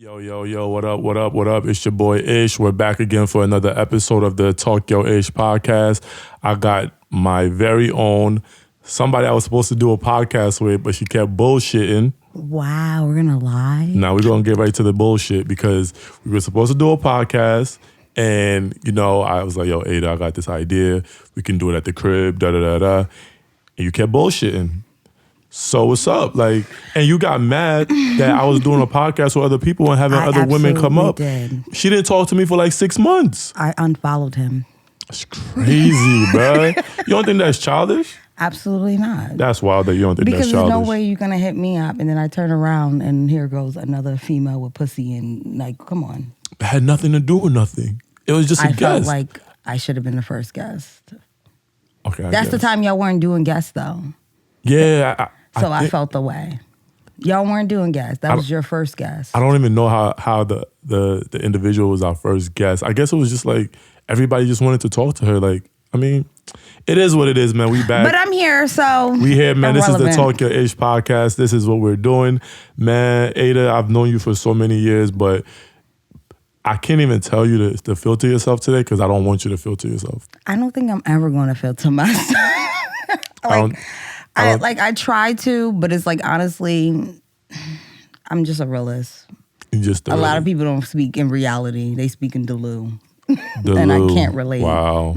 Yo, what up? It's your boy Ish. We're back again for another episode of the TalkYoIsh podcast. I got my very own, somebody I was supposed to do a podcast with, but she kept bullshitting. Wow, we're gonna lie? Now we're gonna get right to the bullshit because we were supposed to do a podcast and, I was like, yo, Ada, I got this idea. We can do it at the crib, And you kept bullshitting. So what's up? And you got mad that I was doing a podcast with other people and having other women come up. Did. She didn't talk to me for 6 months. I unfollowed him. That's crazy, bro. You don't think that's childish? Absolutely not. That's wild that you don't think because that's childish. There's no way you're gonna hit me up and then I turn around and here goes another female with pussy and come on. It had nothing to do with nothing. It was just a guest. I felt like I should have been the first guest. Okay, that's the time y'all weren't doing guests though. Yeah. I felt the way. Y'all weren't doing guests. That was your first guest. I don't even know how the individual was our first guest. I guess it was just everybody just wanted to talk to her. It is what it is, man. We back. But I'm here, so we here, man. irrelevant. This is the TalkYoIsh podcast. This is what we're doing. Man, Ada, I've known you for so many years, but I can't even tell you to filter yourself today because I don't want you to filter yourself. I don't think I'm ever going to filter myself. I try to, but it's honestly, I'm just a realist. A lot of people don't speak in reality. They speak in Delu. And I can't relate. Wow.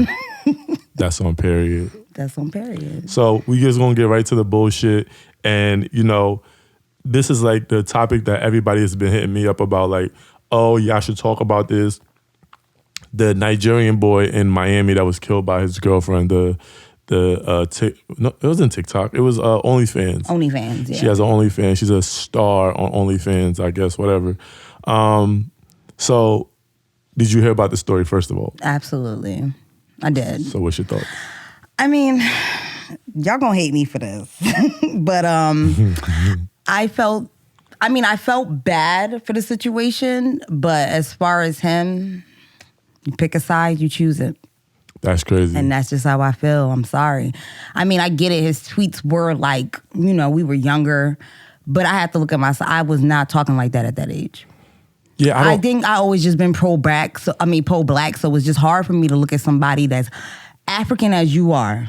That's on period. That's on period. So we just gonna get right to the bullshit. And, this is the topic that everybody has been hitting me up about. Oh, yeah, I should talk about this. The Nigerian boy in Miami that was killed by his girlfriend, no, it wasn't TikTok. It was OnlyFans. OnlyFans, yeah. She has an OnlyFans. She's a star on OnlyFans, I guess, whatever. So did you hear about the story, first of all? Absolutely. I did. So what's your thought? I mean, y'all gonna hate me for this. But I felt bad for the situation. But as far as him, you pick a side, you choose it. That's crazy. And that's just how I feel. I'm sorry. I mean, I get it. His tweets were we were younger. But I have to look at myself. I was not talking like that at that age. Yeah, I think I always just been pro-black. So it's just hard for me to look at somebody that's African as you are.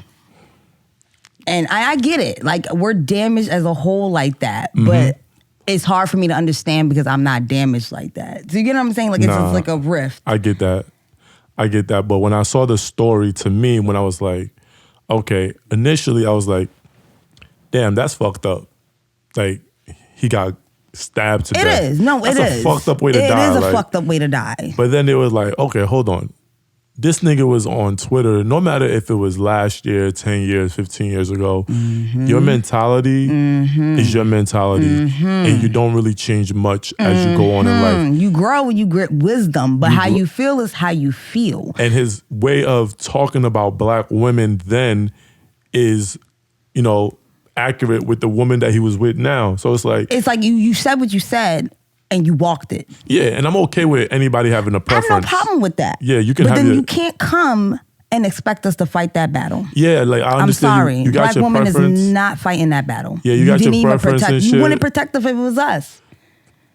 And I get it. We're damaged as a whole like that. Mm-hmm. But it's hard for me to understand because I'm not damaged like that. So you get what I'm saying? It's just like a rift. I get that. But when I saw the story, to me, when I was okay, initially I was damn, that's fucked up. He got stabbed to death. It is. No, it is. That's a fucked up way to die. It is a fucked up way to die. But then it was okay, hold on. This nigga was on Twitter, no matter if it was last year, 10 years, 15 years ago, your mentality is your mentality. And you don't really change much as you go on in life. You grow and you get wisdom, but how you feel is how you feel. And his way of talking about black women then is, accurate with the woman that he was with now. So it's you said what you said. And you walked it. Yeah, and I'm okay with anybody having a preference. I have no problem with that. Yeah, you can but then you can't come and expect us to fight that battle. Yeah, I understand. I'm sorry. You got Black your woman preference. is not fighting that battle. Yeah, you got your preference and shit. You wouldn't protect us if it was us.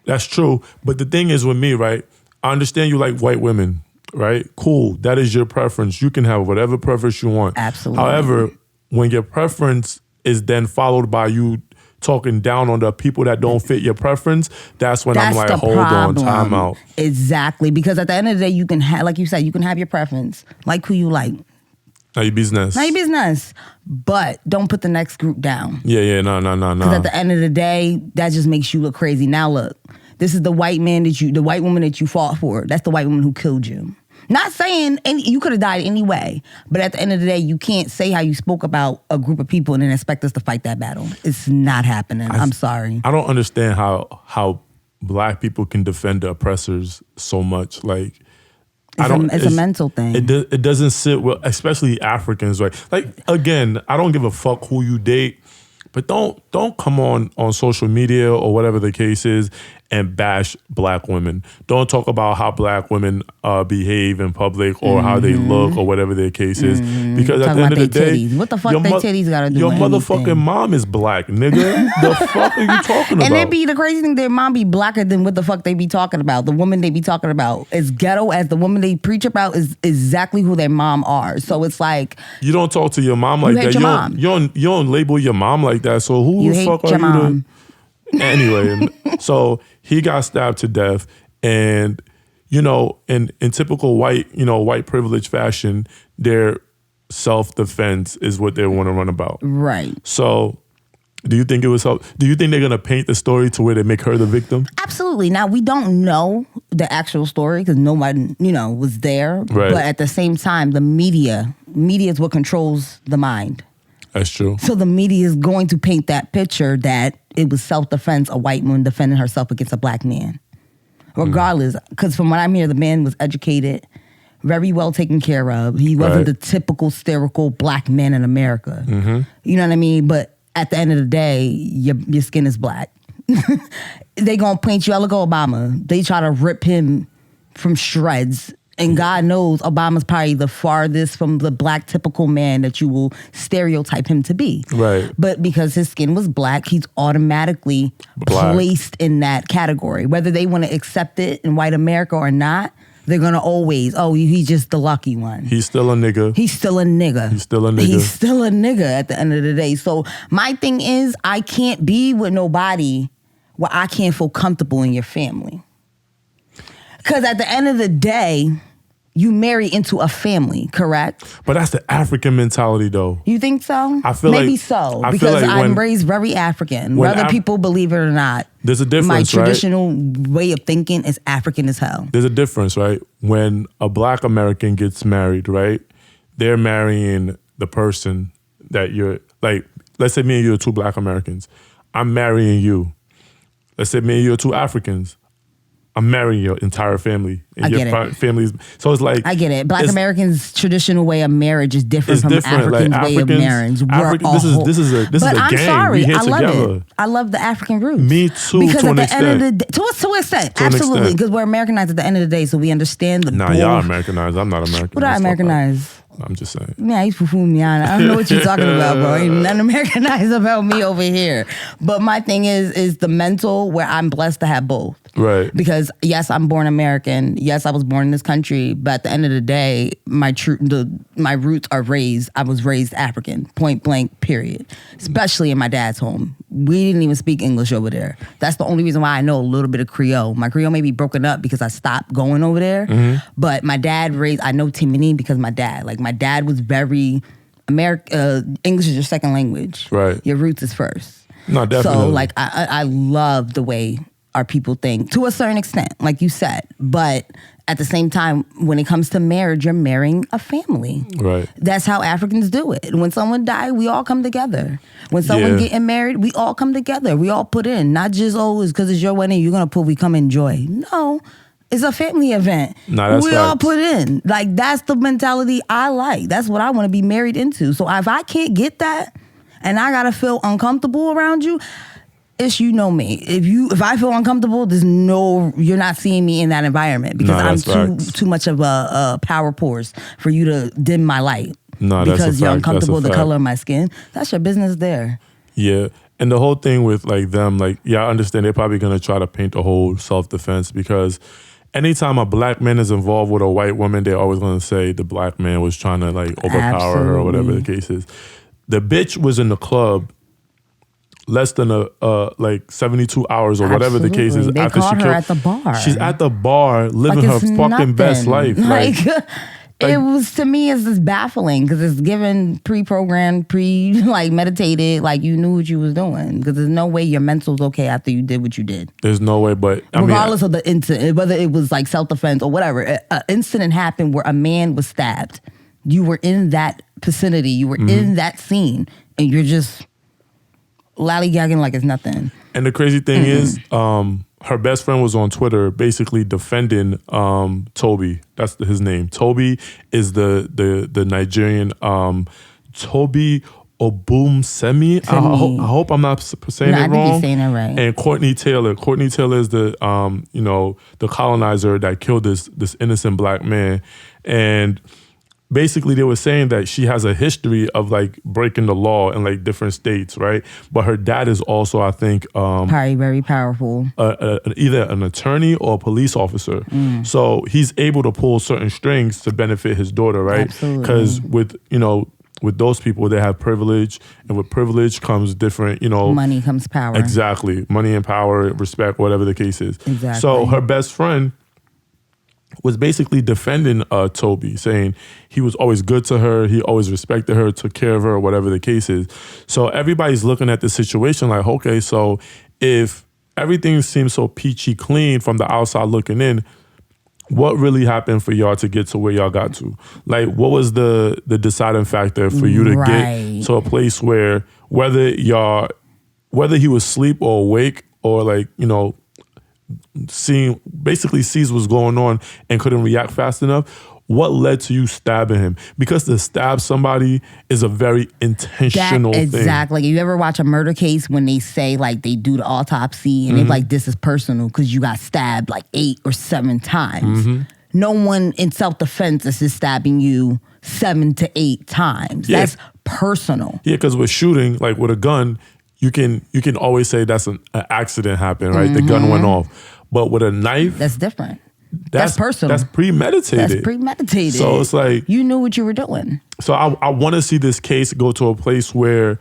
That's true. But the thing is with me, right? I understand you like white women, right? Cool. That is your preference. You can have whatever preference you want. Absolutely. However, when your preference is then followed by you talking down on the people that don't fit your preference, that's when I'm hold on, time out. Exactly. Because at the end of the day, you can have, like you said, you can have your preference, like who you like. Now your business. But don't put the next group down. Yeah, no. Because at the end of the day, that just makes you look crazy. Now look, this is the white woman that you fought for. That's the white woman who killed you. Not saying you could have died anyway, but at the end of the day, you can't say how you spoke about a group of people and then expect us to fight that battle. It's not happening. I'm sorry. I don't understand how black people can defend the oppressors so much. It's a mental thing. It doesn't sit well, especially Africans, right? Again, I don't give a fuck who you date, but don't come on social media or whatever the case is and bash black women. Don't talk about how black women behave in public or how they look or whatever their case is. Because at the end of the day, titties. What the fuck they titties gotta do your with motherfucking anything? mom is black, nigga. The fuck are you talking about? And it be the crazy thing, their mom be blacker than what the fuck they be talking about. The woman they be talking about, as ghetto as the woman they preach about, is exactly who their mom are. So it's like, you don't talk to your mom like hate that. your mom. You don't label your mom like that. So who You the hate fuck your are you mom. to? Anyway, so he got stabbed to death, and in typical white privilege fashion, their self-defense is what they want to run about. right. So, do you think do you think they're gonna paint the story to where they make her the victim? Absolutely. Now, we don't know the actual story because nobody, was there. Right. But at the same time, the media is what controls the mind. That's true. So the media is going to paint that picture that it was self-defense, a white woman defending herself against a black man. Regardless, because from what I'm hearing, the man was educated, very well taken care of. He wasn't the typical stereotypical black man in America. Mm-hmm. You know what I mean? But at the end of the day, your skin is black. They gonna paint you. I look at Obama. They try to rip him from shreds. And God knows Obama's probably the farthest from the black typical man that you will stereotype him to be. Right. But because his skin was black, he's automatically Black. placed in that category. Whether they want to accept it in white America or not, they're going to always, he's just the lucky one. He's still a nigga. He's still a nigga. He's still a nigga. He's still a nigga at the end of the day. So my thing is, I can't be with nobody where I can't feel comfortable in your family. Because at the end of the day, you marry into a family, correct? But that's the African mentality, though. You think so? I feel Maybe like- so. I feel Because like I'm when- raised very African. when Whether people believe it or not. There's a difference, My right? traditional way of thinking is African as hell. There's a difference, right? When a black American gets married, right? They're marrying the person that you're, like, let's say me and you are two black Americans. I'm marrying you. Let's say me and you are two Africans. I'm marrying your entire family. And I your get it. family's, so it's like, I get it. Black it's- Americans' traditional way of marriage is different It's from different. Like, Africans' way of Africans- marriage. African- this is a But I'm gang. sorry, We here I love together. it. I love the African roots. Me too, Because to at an the end of the extent. day, to an extent, To an absolutely. extent. Because we're Americanized at the end of the day, so we understand the nah, bull. y'all Americanized. I'm not American. What I Americanized? I'm just saying. Man, he's fool me on. I don't know what you're talking about, bro. Ain't nothing Americanized about me over here. But my thing is the mental where I'm blessed to have both. Right. Because yes, I'm born American. Yes, I was born in this country. But at the end of the day, my roots are raised. I was raised African, point blank, period. Especially in my dad's home. We didn't even speak English over there. That's the only reason why I know a little bit of Creole. My Creole may be broken up because I stopped going over there. Mm-hmm. But my dad I know Timini because my dad was very English is your second language. Right. Your roots is first. No, definitely. So I love the way our people think to a certain extent, like you said. But at the same time, when it comes to marriage, you're marrying a family. Right. That's how Africans do it. When someone dies, we all come together. When someone Yeah. getting married, we all come together. We all put in. Not just, it's because it's your wedding, you're going to put, we come enjoy. No. It's a family event. Nah, that's we all facts. put in. Like, that's the mentality I like. That's what I want to be married into. So if I can't get that and I got to feel uncomfortable around you, you know me. If I feel uncomfortable, you're not seeing me in that environment because Nah, I'm that's facts. too much of a power force for you to dim my light. Nah, that's a because you're fact. uncomfortable with That's the a color fact. of my skin. That's your business there. Yeah. And the whole thing with like them, like, yeah, I understand they're probably going to try to paint the whole self-defense because anytime a black man is involved with a white woman, they're always going to say the black man was trying to like overpower her or whatever the case is. The bitch was in the club less than like 72 hours or whatever the case is. Absolutely. They after caught she her killed, at the bar. She's at the bar living her it's fucking best nothing. life. It was, to me, it's just baffling because it's given pre-programmed, meditated, like you knew what you was doing. Because there's no way your mental's okay after you did what you did. There's no way, but Regardless of the incident, whether it was like self-defense or whatever, an incident happened where a man was stabbed. You were in that vicinity. You were in that scene. And you're just lollygagging like it's nothing. And the crazy thing is, her best friend was on Twitter basically defending Toby. That's his name. Toby is the Nigerian Toby Obumsemi. I hope I'm not saying it I wrong. think you're saying it right. And Courtney Taylor. Courtney Taylor is the the colonizer that killed this innocent black man. And basically they were saying that she has a history of like breaking the law in like different states, right? But her dad is also, I think, probably very powerful. Either an attorney or a police officer. So he's able to pull certain strings to benefit his daughter, right? Because with those people, they have privilege, and with privilege comes different, money comes power. Exactly. Money and power, respect, whatever the case is. Exactly. So her best friend was basically defending Toby, saying he was always good to her, he always respected her, took care of her, whatever the case is. So everybody's looking at the situation like, okay, so if everything seems so peachy clean from the outside looking in, what really happened for y'all to get to where y'all got to? Like, what was the deciding factor for you to get to a place where whether he was asleep or awake or like, sees what's going on and couldn't react fast enough, what led to you stabbing him? Because to stab somebody is a very intentional thing. Exactly. You ever watch a murder case when they say like they do the autopsy and they're like, this is personal because you got stabbed like 8 or 7 times. No one in self-defense is just stabbing you 7 to 8 times. Yeah. That's personal. Yeah, because with shooting, like with a gun, you can always say that's an accident happened, right? The gun went off. But with a knife, that's different. That's personal. That's premeditated. That's premeditated. So it's like you knew what you were doing. So I want to see this case go to a place where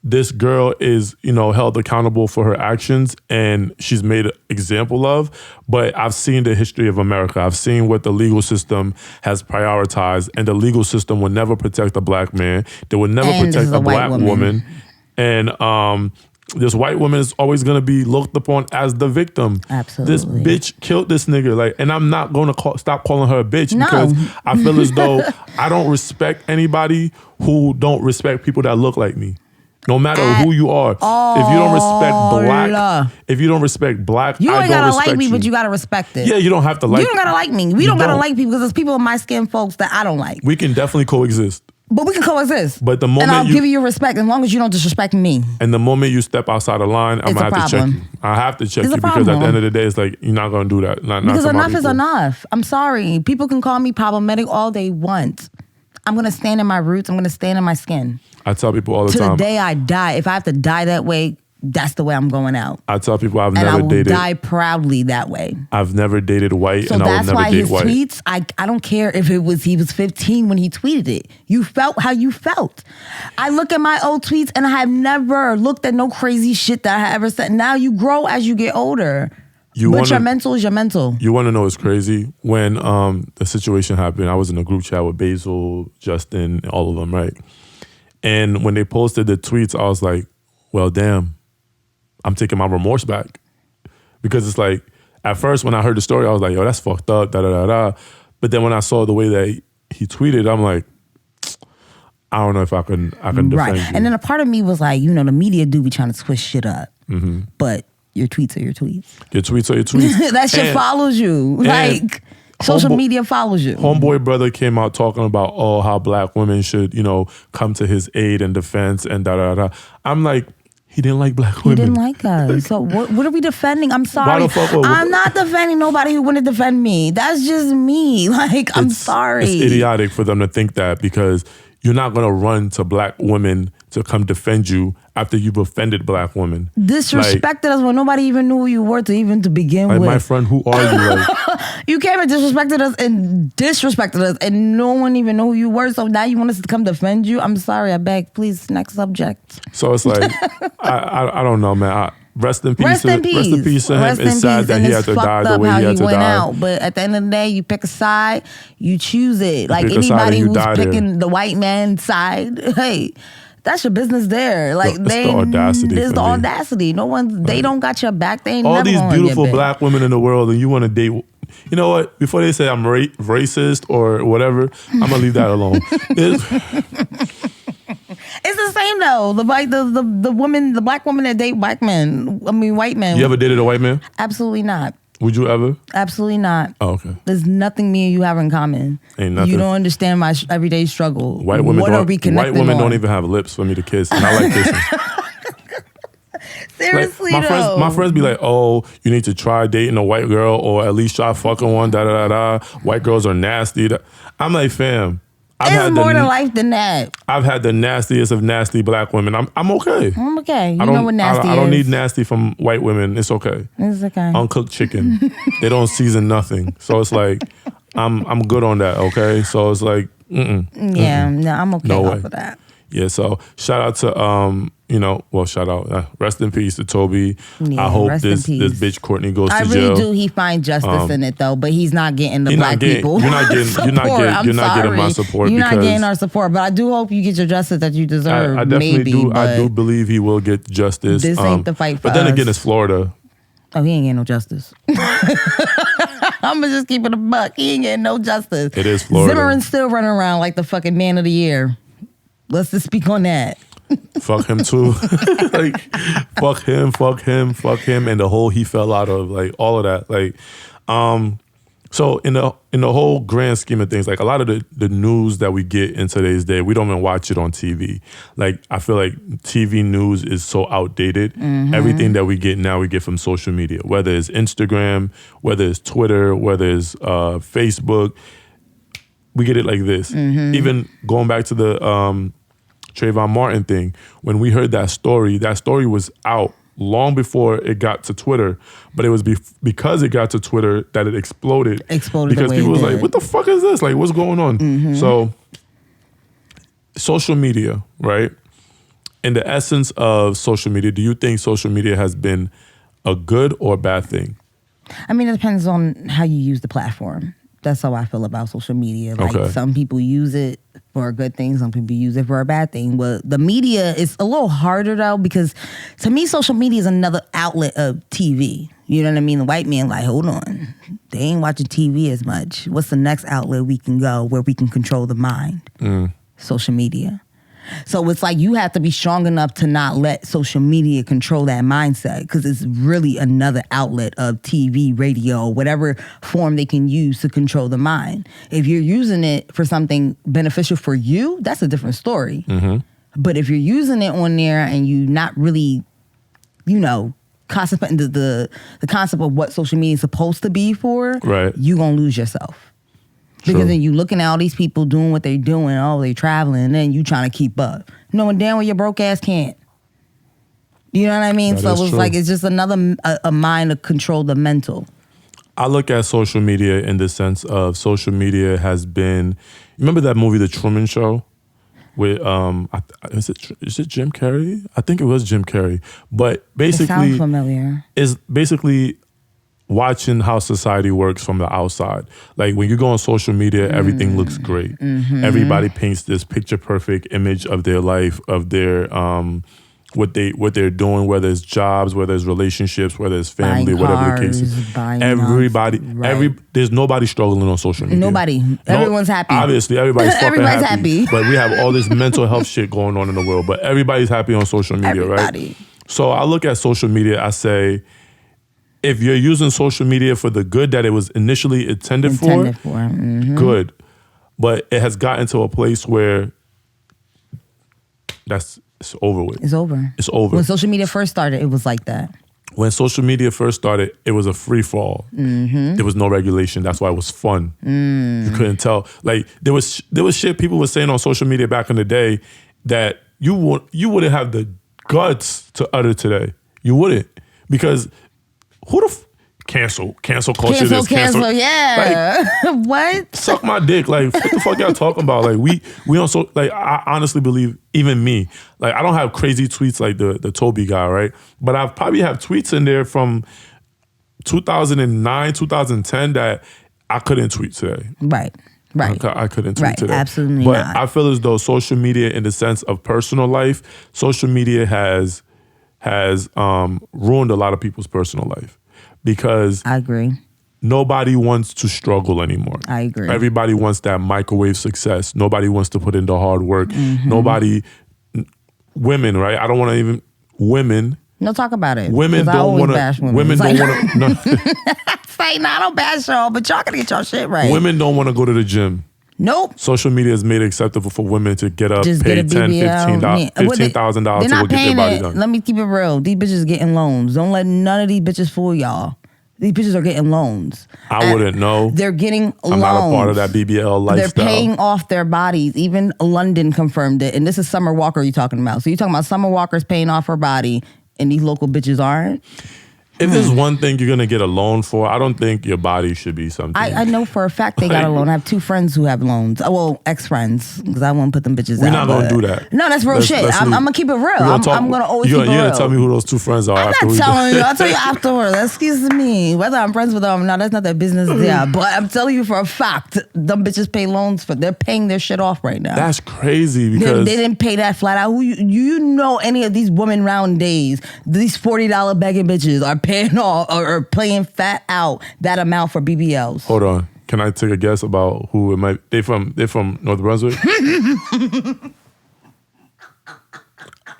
this girl is, held accountable for her actions and she's made an example of. But I've seen the history of America. I've seen what the legal system has prioritized, and the legal system will never protect a black man. They will never protect a black woman. And this white woman is always going to be looked upon as the victim. Absolutely. This bitch killed this nigga. And I'm not going to stop calling her a bitch because I feel as though I don't respect anybody who don't respect people that look like me. No matter who you are. If you don't respect black, you ain't gotta like me, you. but you gotta respect it. Yeah, you don't have to like me. You don't gotta like me. We don't gotta like people because there's people in my skin, folks, that I don't like. We can definitely coexist. But we can coexist. But the moment and I'll give you your respect as long as you don't disrespect me. And the moment you step outside the line, I'm gonna have to check you. I have to check you because at the end of the day, it's like you're not gonna do that. Because enough is enough. I'm sorry. People can call me problematic all they want. I'm gonna stand in my roots. I'm gonna stand in my skin. I tell people all the time. To the day I die, if I have to die that way, that's the way I'm going out. I tell people I've never dated. And I will die proudly that way. I've never dated white, so and I will never date white. So that's why his tweets, I don't care if he was 15 when he tweeted it. You felt how you felt. I look at my old tweets and I have never looked at no crazy shit that I ever said. Now you grow as you get older. But your mental is your mental. You want to know what's crazy? When the situation happened, I was in a group chat with Basil, Justin, all of them, right? And when they posted the tweets, I was like, well, damn, I'm taking my remorse back. Because it's like, at first when I heard the story, I was like, yo, that's fucked up, da-da-da-da. But then when I saw the way that he tweeted, I'm like, I don't know if I can defend you. And then a part of me was like, the media do be trying to twist shit up. But your tweets are your tweets. Your tweets are your tweets. That shit follows you. Like, social media follows you. Homeboy brother came out talking about, how black women should, come to his aid and defense and da-da-da. I'm like, he didn't like black women. He didn't like us. So what are we defending? I'm sorry. I'm not defending nobody who wouldn't defend me. That's just me. Like, I'm sorry. It's idiotic for them to think that because you're not going to run to black women to come defend you after you've offended black women. Disrespected us when nobody even knew who you were to begin with. My friend, who are you? You came and disrespected us and no one even knew who you were. So now you want us to come defend you? I'm sorry, I beg. Please, next subject. So it's like, I don't know, man. Rest in peace. Rest in peace to him. It's sad that he had to die the way he had to die. But at the end of the day, you pick a side, you choose it. Like anybody who's picking the white man's side, hey, that's your business there. Like the audacity. There's the audacity. No one, they don't got your back. They ain't all never these beautiful black women in the world, and you want to date. You know what? Before they say I'm racist or whatever, I'm gonna leave that alone. It's the same though. The black woman that date white men. I mean, white men. You ever dated a white man? Absolutely not. Would you ever? Absolutely not. Oh, okay. There's nothing me and you have in common. Ain't nothing. You don't understand my everyday struggle. White women what are we connecting White women on? don't even have lips for me to kiss, and I like kissing. Seriously, like, my friends be like, "Oh, you need to try dating a white girl, or at least try fucking one." Da da da da. White girls are nasty. I'm like, fam. It's more to life than that. I've had the nastiest of nasty black women. I'm okay. I'm okay. You know what nasty is. I don't need nasty from white women. It's okay. It's okay. Uncooked chicken. They don't season nothing. So it's like, I'm good on that, okay? So it's like, Yeah, no, I'm okay no off of that. Yeah, so shout out to, shout out. Rest in peace to Toby. Yeah, I hope rest this in peace. bitch Courtney goes to I jail. really do. He find justice in it though, but he's not getting the black people. You're not getting my support. You're not getting our support, but I do hope you get your justice that you deserve. I definitely maybe, do. but I do believe he will get justice. This ain't the fight for But then us. again, it's Florida. Oh, he ain't getting no justice. I'm gonna just keep it a buck. He ain't getting no justice. It is Florida. Zimmerman's still running around like the fucking man of the year. Let's just speak on that. Fuck him too. Like, fuck him, and the whole he fell out of, like, all of that. Like, so in the whole grand scheme of things, like, a lot of the news that we get in today's day, we don't even watch it on TV. Like, I feel like TV news is so outdated. Everything that we get now, we get from social media, whether it's Instagram, whether it's Twitter, whether it's Facebook. We get it like this. Even going back to the Trayvon Martin thing, when we heard that story was out long before it got to Twitter, but it was because it got to Twitter that it exploded. Because people was like, what the fuck is this? Like, what's going on? So, social media, right? In the essence of social media, do you think social media has been a good or bad thing? I mean, it depends on how you use the platform. That's how I feel about social media. Like, some people use it for a good thing, some people use it for a bad thing. But the media is a little harder though, because to me, social media is another outlet of TV. You know what I mean? The white man like, hold on, they ain't watching TV as much. What's the next outlet we can go where we can control the mind? Social media. So it's like you have to be strong enough to not let social media control that mindset, because it's really another outlet of TV, radio, whatever form they can use to control the mind. If you're using it for something beneficial for you, that's a different story. But if you're using it on there and you not really, concentrating the concept of what social media is supposed to be for, right, you're going to lose yourself. Because then you looking at all these people doing what they're doing, they traveling, and then you trying to keep up. Knowing damn well your broke ass can't. You know what I mean? That so is it's true. like, it's just another a mind to control the mental. I look at social media in the sense of social media has been, remember that movie, The Truman Show? With, is it Jim Carrey? I think it was Jim Carrey. But basically, it sounds familiar. It's basically watching how society works from the outside. Like, when you go on social media, everything looks great. Everybody paints this picture perfect image of their life, of their what they're doing, whether it's jobs, whether it's relationships, whether it's family, whatever the case is. Everybody, there's nobody struggling on social media. Nobody. Everyone's happy. Obviously, everybody's fucking Everybody's happy. happy. But we have all this mental health shit going on in the world. But everybody's happy on social media, right? So I look at social media, I say, if you're using social media for the good that it was initially intended for, good. But it has gotten to a place where it's over with. It's over. It's over. When social media first started, it was like that. When social media first started, it was a free fall. There was no regulation. That's why it was fun. You couldn't tell. Like, there was shit people were saying on social media back in the day that you wouldn't have the guts to utter today. You wouldn't, because who the cancel culture? Cancel, yeah. Like, what? Suck my dick. Like, what the fuck y'all talking about? Like, we don't, so, like, I honestly believe, even me, like, I don't have crazy tweets like the Toby guy, right? But I probably have tweets in there from 2009, 2010 that I couldn't tweet today. Right. I couldn't tweet today. Absolutely but not. I feel as though social media, in the sense of personal life, social media has ruined a lot of people's personal life, because I agree. Nobody wants to struggle anymore. I agree. Everybody wants that microwave success. Nobody wants to put in the hard work. Women, right? I don't want to even, women. No, talk about it. Women don't want to. Women don't want to. No. say, nah, I don't bash y'all, but y'all gotta get y'all shit right. Women don't want to go to the gym. Nope. Social media has made it acceptable for women to get up, Just pay get a $10,000, BBL. $15,000 They're to not go get paying their body it. done. Let me keep it real. These bitches getting loans. Don't let none of these bitches fool y'all. These bitches are getting loans. I wouldn't know. They're getting loans. I'm not a part of that BBL lifestyle. They're paying off their bodies. Even London confirmed it. And this is Summer Walker you're talking about. So you're talking about Summer Walker's paying off her body and these local bitches aren't? If there's one thing you're going to get a loan for, I don't think your body should be something. I know for a fact they got a loan. I have 2 friends who have loans. Oh, well, ex-friends, because I won't put them bitches out. We're not going to do that. No, that's real shit. I'm going to keep it real. I'm going to always keep it real. You're going to tell me who those 2 friends are. I'm not telling you. I'll tell you afterwards. Excuse me. Whether I'm friends with them or not, that's not their business. Yeah, but I'm telling you for a fact, them bitches pay loans for. They're paying their shit off right now. That's crazy because they didn't pay that flat out. Who you know any of these women round days? These $40 begging bitches are paying off or playing fat out that amount for BBLs. Hold on. Can I take a guess about who it might? They're from North Brunswick.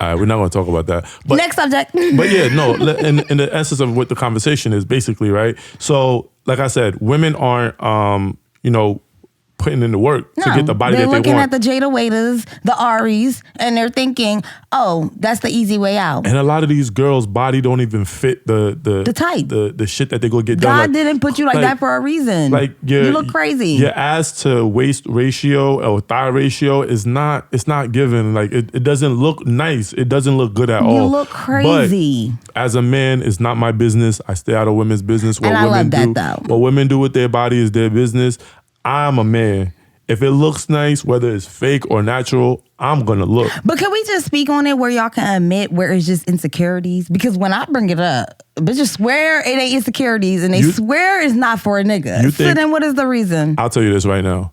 All right, we're not going to talk about that. But, next subject. But yeah, no. In the essence of what the conversation is, basically, right? So, like I said, women aren't, putting in the work to get the body that they want. They're looking at the Jada Waiters, the Aries, and they're thinking, "Oh, that's the easy way out." And a lot of these girls' body don't even fit the type, the shit that they go get God done. God didn't put you like that for a reason. Like you look crazy. Your ass to waist ratio or thigh ratio is not. It's not given. Like it doesn't look nice. It doesn't look good at all. You look crazy. But as a man, it's not my business. I stay out of women's business. And I love that though. What women do with their body is their business. I'm a man. If it looks nice, whether it's fake or natural, I'm gonna look. But can we just speak on it where y'all can admit where it's just insecurities? Because when I bring it up, bitches swear it ain't insecurities and they swear it's not for a nigga. So then what is the reason? I'll tell you this right now.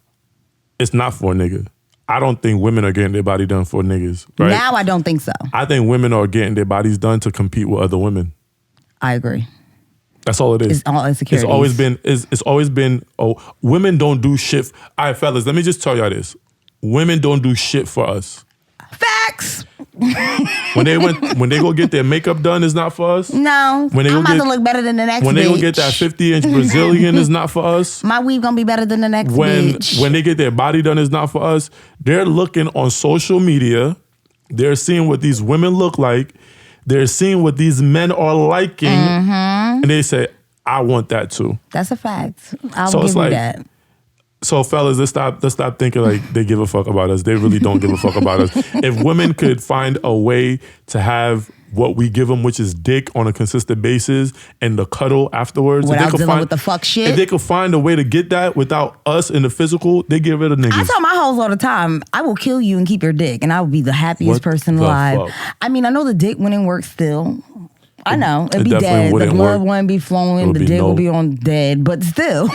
It's not for a nigga. I don't think women are getting their body done for niggas. Right? Now I don't think so. I think women are getting their bodies done to compete with other women. I agree. That's all it is. It's all insecurities. It's always been. Oh, women don't do shit. All right, fellas. Let me just tell y'all this. Women don't do shit for us. Facts. When they go get their makeup done, is not for us. No. I'm about to look better than the next. When bitch. they go get that 50-inch Brazilian, is not for us. My weave gonna be better than the next. Bitch. When they get their body done, is not for us. They're looking on social media. They're seeing what these women look like. They're seeing what these men are liking, and they say, "I want that too." That's a fact. I'll give you that. So, fellas, let's stop thinking like they give a fuck about us. They really don't give a fuck about us. If women could find a way to have what we give them, which is dick on a consistent basis, and the cuddle afterwards, without dealing with the fuck shit, if they could find a way to get that without us in the physical, they get rid of niggas. I tell my hoes all the time, I will kill you and keep your dick, and I will be the happiest person alive. Fuck? I mean, I know the dick wouldn't work still. I know it'd be dead. The blood wouldn't be flowing. The dick will be on dead, but still.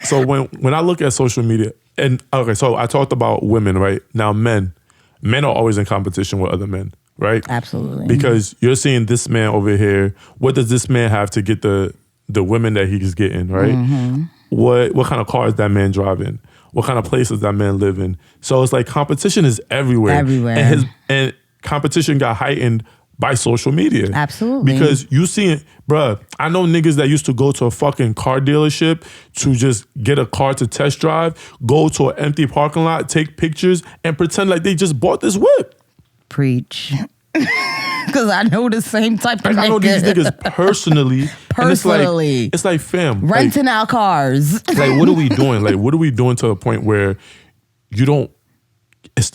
So when I look at social media, and okay, so I talked about women, right? Now men are always in competition with other men, right? Absolutely. Because you're seeing this man over here. What does this man have to get the women that he's getting, right? Mm-hmm. What kind of cars that man driving? What kind of places that man live in? So it's like competition is everywhere. Everywhere. And competition got heightened by social media. Absolutely. Because you see it, bruh, I know niggas that used to go to a fucking car dealership to just get a car to test drive, go to an empty parking lot, take pictures, and pretend like they just bought this whip. Preach. Because I know the same type of niggas. I know these niggas personally. Personally. It's like fam. Renting out cars. Like, what are we doing? Like, what are we doing to a point where you don't, it's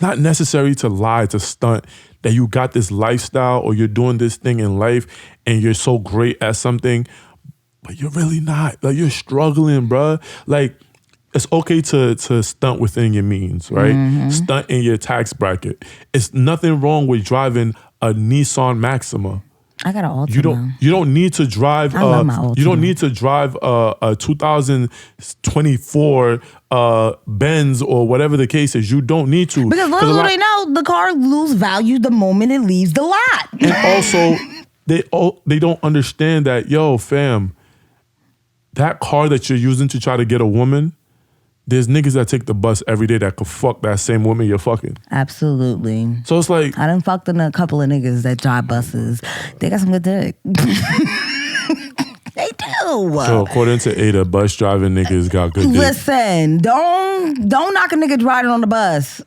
not necessary to lie, to stunt that you got this lifestyle or you're doing this thing in life and you're so great at something, but you're really not. Like, you're struggling, bruh. Like, it's okay to stunt within your means, right? Mm-hmm. Stunt in your tax bracket. It's nothing wrong with driving a Nissan Maxima. I got an Ultimatum. You don't need to drive. You don't need to drive a 2024 Benz or whatever the case is. You don't need to, because little do they know the car lose value the moment it leaves the lot. And also, they don't understand that, yo, fam, that car that you're using to try to get a woman. There's niggas that take the bus every day that could fuck that same woman you're fucking. Absolutely. So it's like, I done fucked in a couple of niggas that drive buses. They got some good dick. So according to Ada, bus driving niggas got good dick. Listen, don't knock a nigga riding on the bus.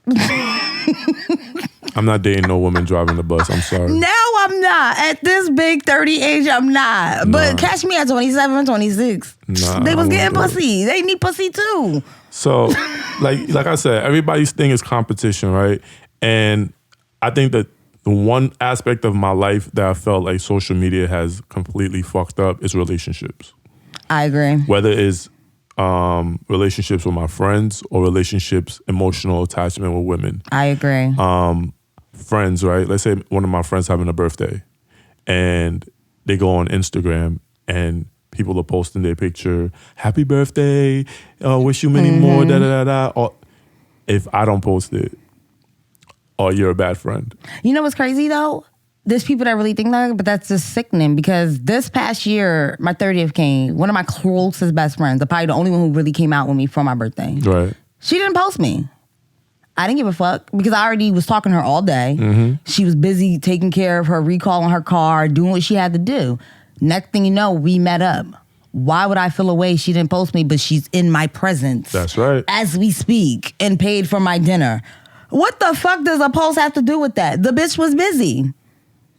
I'm not dating no woman driving the bus. I'm sorry. No, I'm not. At this big 30 age, I'm not. But catch me at 27, 26. They was getting pussy. They need pussy too. So, like I said, everybody's thing is competition, right? And I think that the one aspect of my life that I felt like social media has completely fucked up is relationships. I agree. Whether it's relationships with my friends or relationships, emotional attachment with women. I agree. Friends, right? Let's say one of my friends having a birthday and they go on Instagram and people are posting their picture, happy birthday, wish you many more, da da da da. Or if I don't post it, or you're a bad friend. You know what's crazy though? There's people that really think that, but that's just sickening because this past year, my 30th came, one of my closest best friends, probably the only one who really came out with me for my birthday. Right. She didn't post me. I didn't give a fuck because I already was talking to her all day. She was busy taking care of her recall on her car, doing what she had to do. Next thing you know, we met up. Why would I feel away? She didn't post me, but she's in my presence. That's right. As we speak and paid for my dinner. What the fuck does a post have to do with that? The bitch was busy.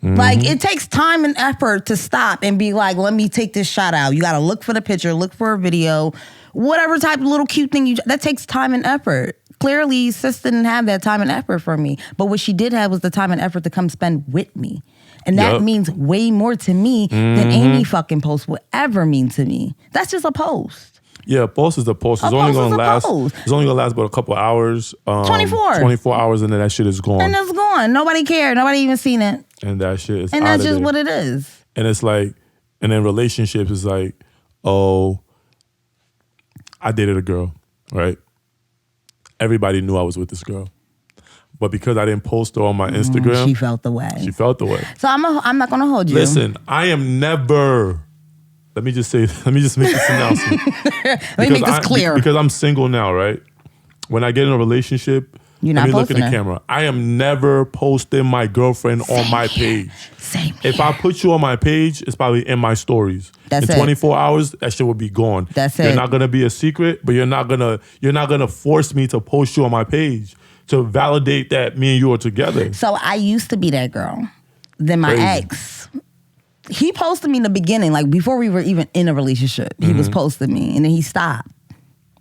Like, it takes time and effort to stop and be like, let me take this shot out. You got to look for the picture, look for a video, whatever type of little cute thing that takes time and effort. Clearly, sis didn't have that time and effort for me. But what she did have was the time and effort to come spend with me. And that means way more to me than any fucking post will ever mean to me. That's just a post. Yeah, a post is a post. It's only gonna last. It's only gonna last about a couple hours. 24 hours, and then that shit is gone. And it's gone. Nobody cared. Nobody even seen it. And that shit is. And that's just what it is. And it's like, and then relationships is like, oh, I dated a girl, right? Everybody knew I was with this girl. But because I didn't post her on my Instagram, she felt the way. She felt the way. So I'm not gonna hold you. Listen, I am never. Let me just make this announcement. Let me make this clear. Because I'm single now, right? When I get in a relationship, you're not look at the her. camera. I am never posting my girlfriend on my page. Same here. If I put you on my page, it's probably in my stories. That's in 24 hours, that shit will be gone. That's You're it. not gonna be a secret, but you're not gonna force me to post you on my page to validate that me and you are together. So I used to be that girl. Then my ex, he posted me in the beginning, like before we were even in a relationship. He was posting me, and then he stopped.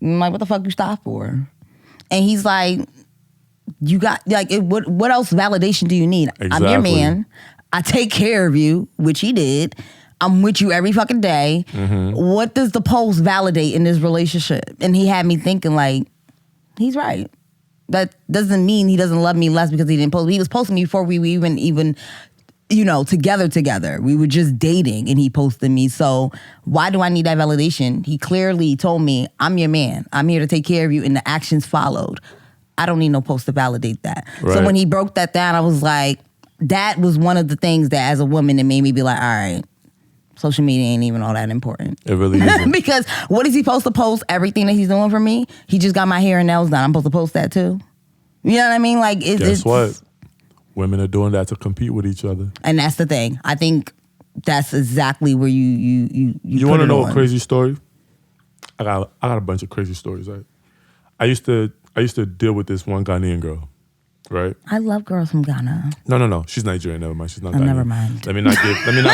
I'm like, what the fuck you stop for? And he's like, you got like, what else validation do you need? Exactly. I'm your man. I take care of you, which he did. I'm with you every fucking day. What does the post validate in this relationship? And he had me thinking like, he's right. That doesn't mean he doesn't love me less because he didn't post. He was posting me before we were even together. We were just dating and he posted me. So why do I need that validation? He clearly told me, I'm your man. I'm here to take care of you. And the actions followed. I don't need no post to validate that. Right. So when he broke that down, I was like, that was one of the things that as a woman, it made me be like, all right, social media ain't even all that important. It really isn't. Because what is he supposed to post? Everything that he's doing for me? He just got my hair and nails done. I'm supposed to post that too? You know what I mean? Like, guess what? Women are doing that to compete with each other. And that's the thing. I think that's exactly where you want to know a crazy story? I got a bunch of crazy stories. Right? I used to deal with this one Ghanaian girl, right? I love girls from Ghana. No. She's Nigerian. Never mind. She's not Ghanaian. Never mind. Let me not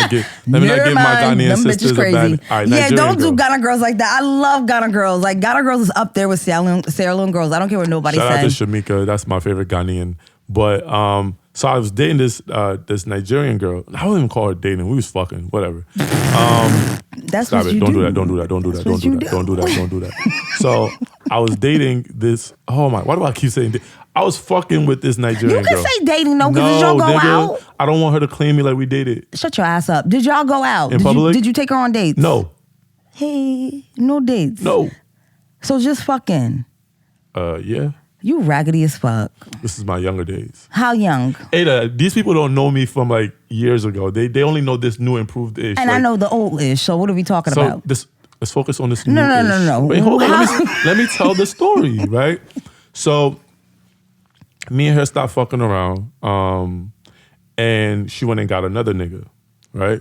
give my Ghanaian sisters a bad. All right, yeah, don't do Ghana girls like that. I love Ghana girls. Like Ghana girls is up there with Sierra Leone girls. I don't care what nobody says. Shout out to Shamika. That's my favorite Ghanaian. But so I was dating this Nigerian girl. I wouldn't even call her dating. We was fucking, whatever. That's stop what it. you Don't do. do that. Don't do that. Don't do that. Don't do that. So I was dating this. Oh my! Why do I keep saying? I was fucking with this Nigerian girl. You can say dating though, because did y'all go out? I don't want her to claim me like we dated. Shut your ass up. Did y'all go out? In public? Did you take her on dates? No. Hey, no dates. No. So just fucking. Yeah. You raggedy as fuck. This is my younger days. How young? Ada, these people don't know me from like years ago. They only know this new improved ish. And like, I know the old ish. So what are we talking about? Let's focus on this new ish. No. Wait, hold on. Let me tell the story, right? So me and her stopped fucking around. And she went and got another nigga, right?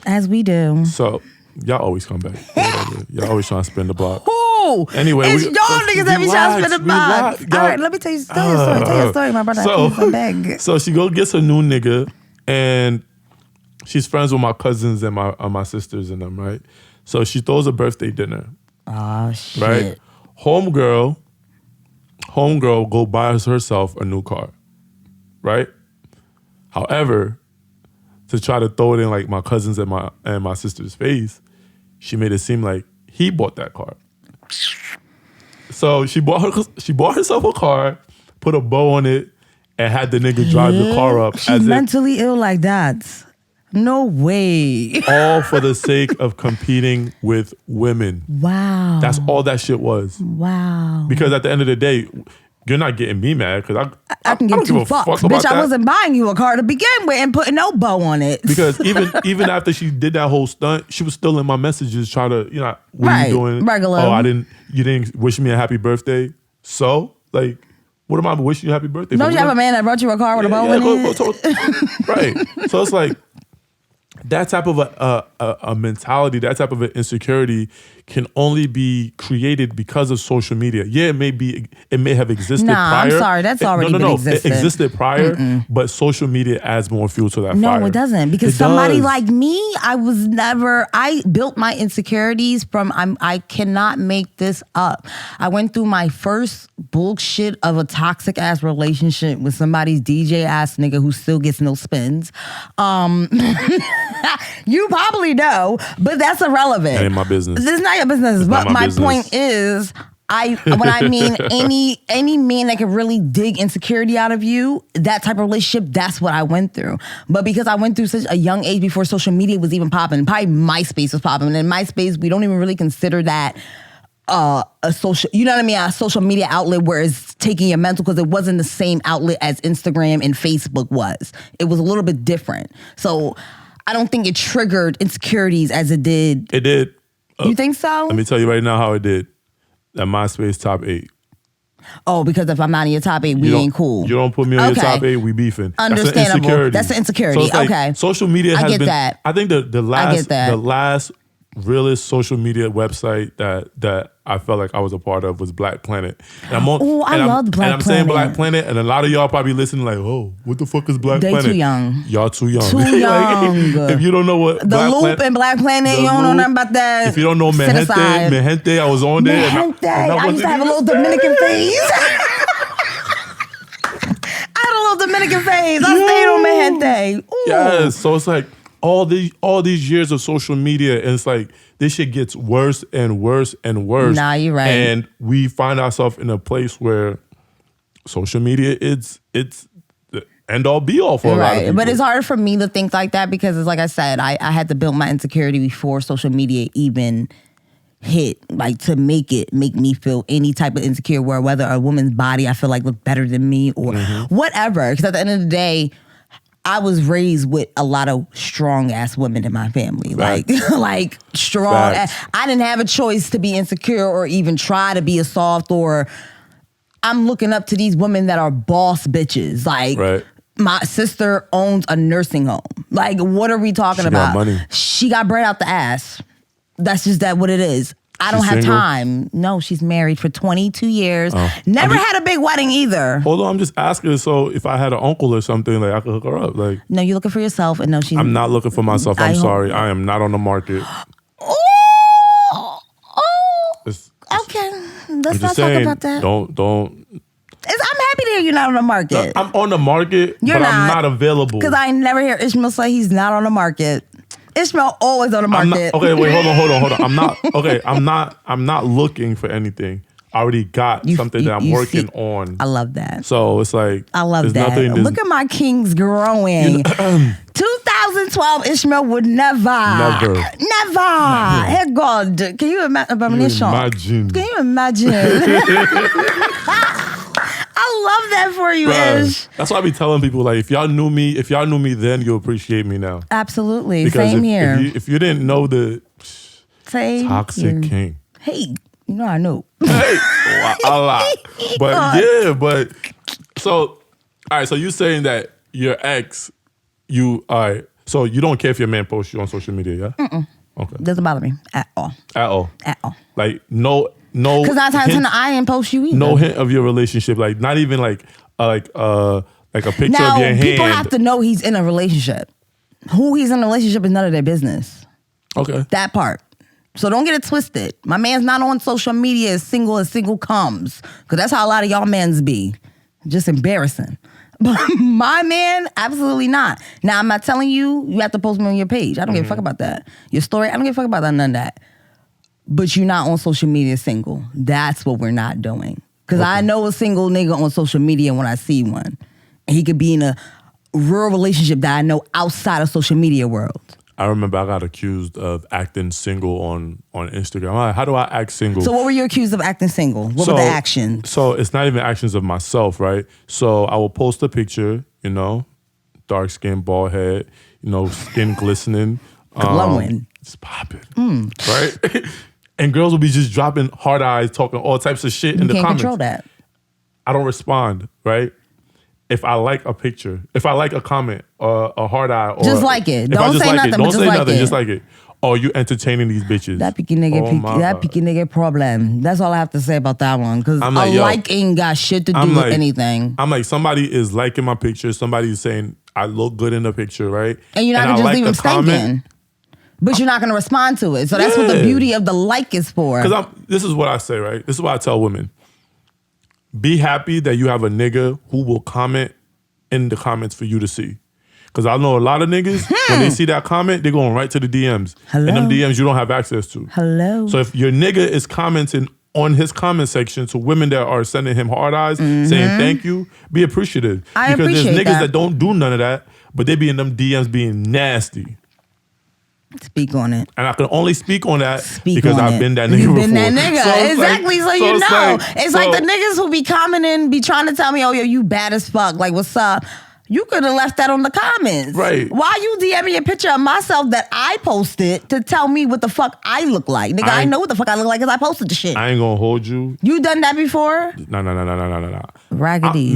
As we do. So Y'all always come back. Whatever. Y'all always trying to spin the block. Who? Anyway, it's y'all niggas that be trying to spin the block. All right, let me tell you a story. Tell your story, my brother. I'm back. So she go gets a new nigga, and she's friends with my cousins and my sisters and them, right? So she throws a birthday dinner. Oh shit! Right? Homegirl go buy herself a new car, right? However, to try to throw it in like my cousins and my sister's face, she made it seem like he bought that car. So she bought herself a car, put a bow on it, and had the nigga drive the car up. She's mentally ill like that. No way. All for the sake of competing with women. Wow. That's all that shit was. Wow. Because at the end of the day, you're not getting me mad because I can give two fucks. Bitch, I wasn't buying you a car to begin with and putting no bow on it. Because even after she did that whole stunt, she was still in my messages trying to, what are you doing? Regular. Oh, you didn't wish me a happy birthday. So, like, what am I wishing you a happy birthday for? Don't you have a man that brought you a car with a bow in it? Right. So it's like, that type of a mentality, that type of an insecurity can only be created because of social media. Yeah, it may have existed prior. I'm sorry, that's already been existed. It existed prior, but social media adds more fuel to that fire. No, it doesn't. Because somebody like me, I built my insecurities from, I cannot make this up. I went through my first bullshit of a toxic ass relationship with somebody's DJ ass nigga who still gets no spins. You probably know, but that's irrelevant. That ain't my business. This is not your business. But my point is, when I mean any man that can really dig insecurity out of you, that type of relationship, that's what I went through. But because I went through such a young age before social media was even popping, probably MySpace was popping. And in MySpace, we don't even really consider that a social, a social media outlet where it's taking your mental, because it wasn't the same outlet as Instagram and Facebook was. It was a little bit different. So I don't think it triggered insecurities as it did. It did. You think so? Let me tell you right now how it did. That MySpace top 8. Oh, because if I'm not in your top 8, we ain't cool. You don't put me on your top 8, we beefing. Understandable. That's an insecurity. So okay. Social media has been. That. I think the last realest social media website that I felt like I was a part of was Black Planet. I loved Black Planet. And I'm saying Black Planet, and a lot of y'all probably listening like, oh, what the fuck is Black Planet? They too young. Y'all too young. Too young. If you don't know what the Loop and Black Planet, you don't know nothing about that. If you don't know Mehente, I was on there. I used to have a little Dominican phase. I had a little Dominican phase. I stayed on Mehente. Ooh. Yes. So it's like, all these years of social media, and it's like this shit gets worse and worse and worse. Nah, you're right. And we find ourselves in a place where social media it's the end all be all for a lot of people. But it's hard for me to think like that because it's like I said, I had to build my insecurity before social media even hit, like to make me feel any type of insecure, whether a woman's body I feel like look better than me or whatever. Because at the end of the day, I was raised with a lot of strong ass women in my family. Like strong. I didn't have a choice to be insecure or even try to be a soft, or I'm looking up to these women that are boss bitches. Like my sister owns a nursing home. Like, what are we talking about? Got money. She got bread out the ass. That's just what it is. I don't have time. No, she's married for 22 years. Never had a big wedding either. Hold on, I'm just asking. So if I had an uncle or something, like I could hook her up. Like, no, you're looking for yourself, and no, she's. I'm not looking for myself. I'm sorry. I am not on the market. Okay. Let's not talk about that. Don't. I'm happy to hear you're not on the market. I'm on the market, but I'm not available. Because I never hear Ishmael say he's not on the market. Ishmael always on the market. Okay, wait, hold on. I'm not looking for anything. I already got something that I'm working on. I love that. So it's like, I love that. Look at my kings growing. 2012, Ishmael would never. Hey God, can you imagine? Can you imagine? I love that for you, Ish. That's why I be telling people, like, if y'all knew me then, you'll appreciate me now. Absolutely. Because Same here. If you didn't know the toxic king. Hey, you know I know. Hey, a lot. But so, all right, so you saying that your ex, so you don't care if your man posts you on social media, yeah? Okay. Doesn't bother me at all. At all. At all. Like no. Because 9 times 10 I ain't post you either. No hint of your relationship. Like not even like a picture now, of your hand. People have to know he's in a relationship. Who he's in a relationship is none of their business. Okay. That part. So don't get it twisted. My man's not on social media as single comes. Because that's how a lot of y'all men's be. Just embarrassing. But my man, absolutely not. Now, I'm not telling you, you have to post me on your page. I don't give a fuck about that. Your story, I don't give a fuck about that, none of that. But you're not on social media single. That's what we're not doing. Because I know a single nigga on social media when I see one. And he could be in a real relationship that I know outside of social media world. I remember I got accused of acting single on Instagram. I'm like, how do I act single? So what were you accused of acting single? What were the actions? So it's not even actions of myself, right? So I will post a picture, dark skin, bald head, skin glistening. Glowing. It's popping, right? And girls will be just dropping hard eyes, talking all types of shit in the comments. You can't control that. I don't respond, right? If I like a picture, if I like a comment, a hard eye, or just like it. Don't say nothing, don't say nothing. It. Just like it. Oh, you entertaining these bitches? That picky nigga problem. That's all I have to say about that one. Because like ain't got shit to do with anything. I'm like, somebody is liking my picture. Somebody is saying I look good in the picture, right? And you're not gonna just leave them stinking. But you're not going to respond to it. So that's what the beauty of the like is for. Because this is what I say, right? This is what I tell women. Be happy that you have a nigga who will comment in the comments for you to see. Because I know a lot of niggas, when they see that comment, they're going right to the DMs. Hello? And them DMs you don't have access to. Hello? So if your nigga is commenting on his comment section to women that are sending him hard eyes, saying thank you, be appreciative. I because appreciate there's niggas that don't do none of that, but they be in them DMs being nasty. Speak on it. And I can only speak on that because I've been that nigga before. You've been that nigga. So exactly. Like, so you know. It's like the niggas who be commenting, be trying to tell me, oh, yo, you bad as fuck. Like, what's up? You could have left that on the comments. Right. Why you DM me a picture of myself that I posted to tell me what the fuck I look like? Nigga, I know what the fuck I look like because I posted the shit. I ain't gonna hold you. You done that before? No. Raggedy.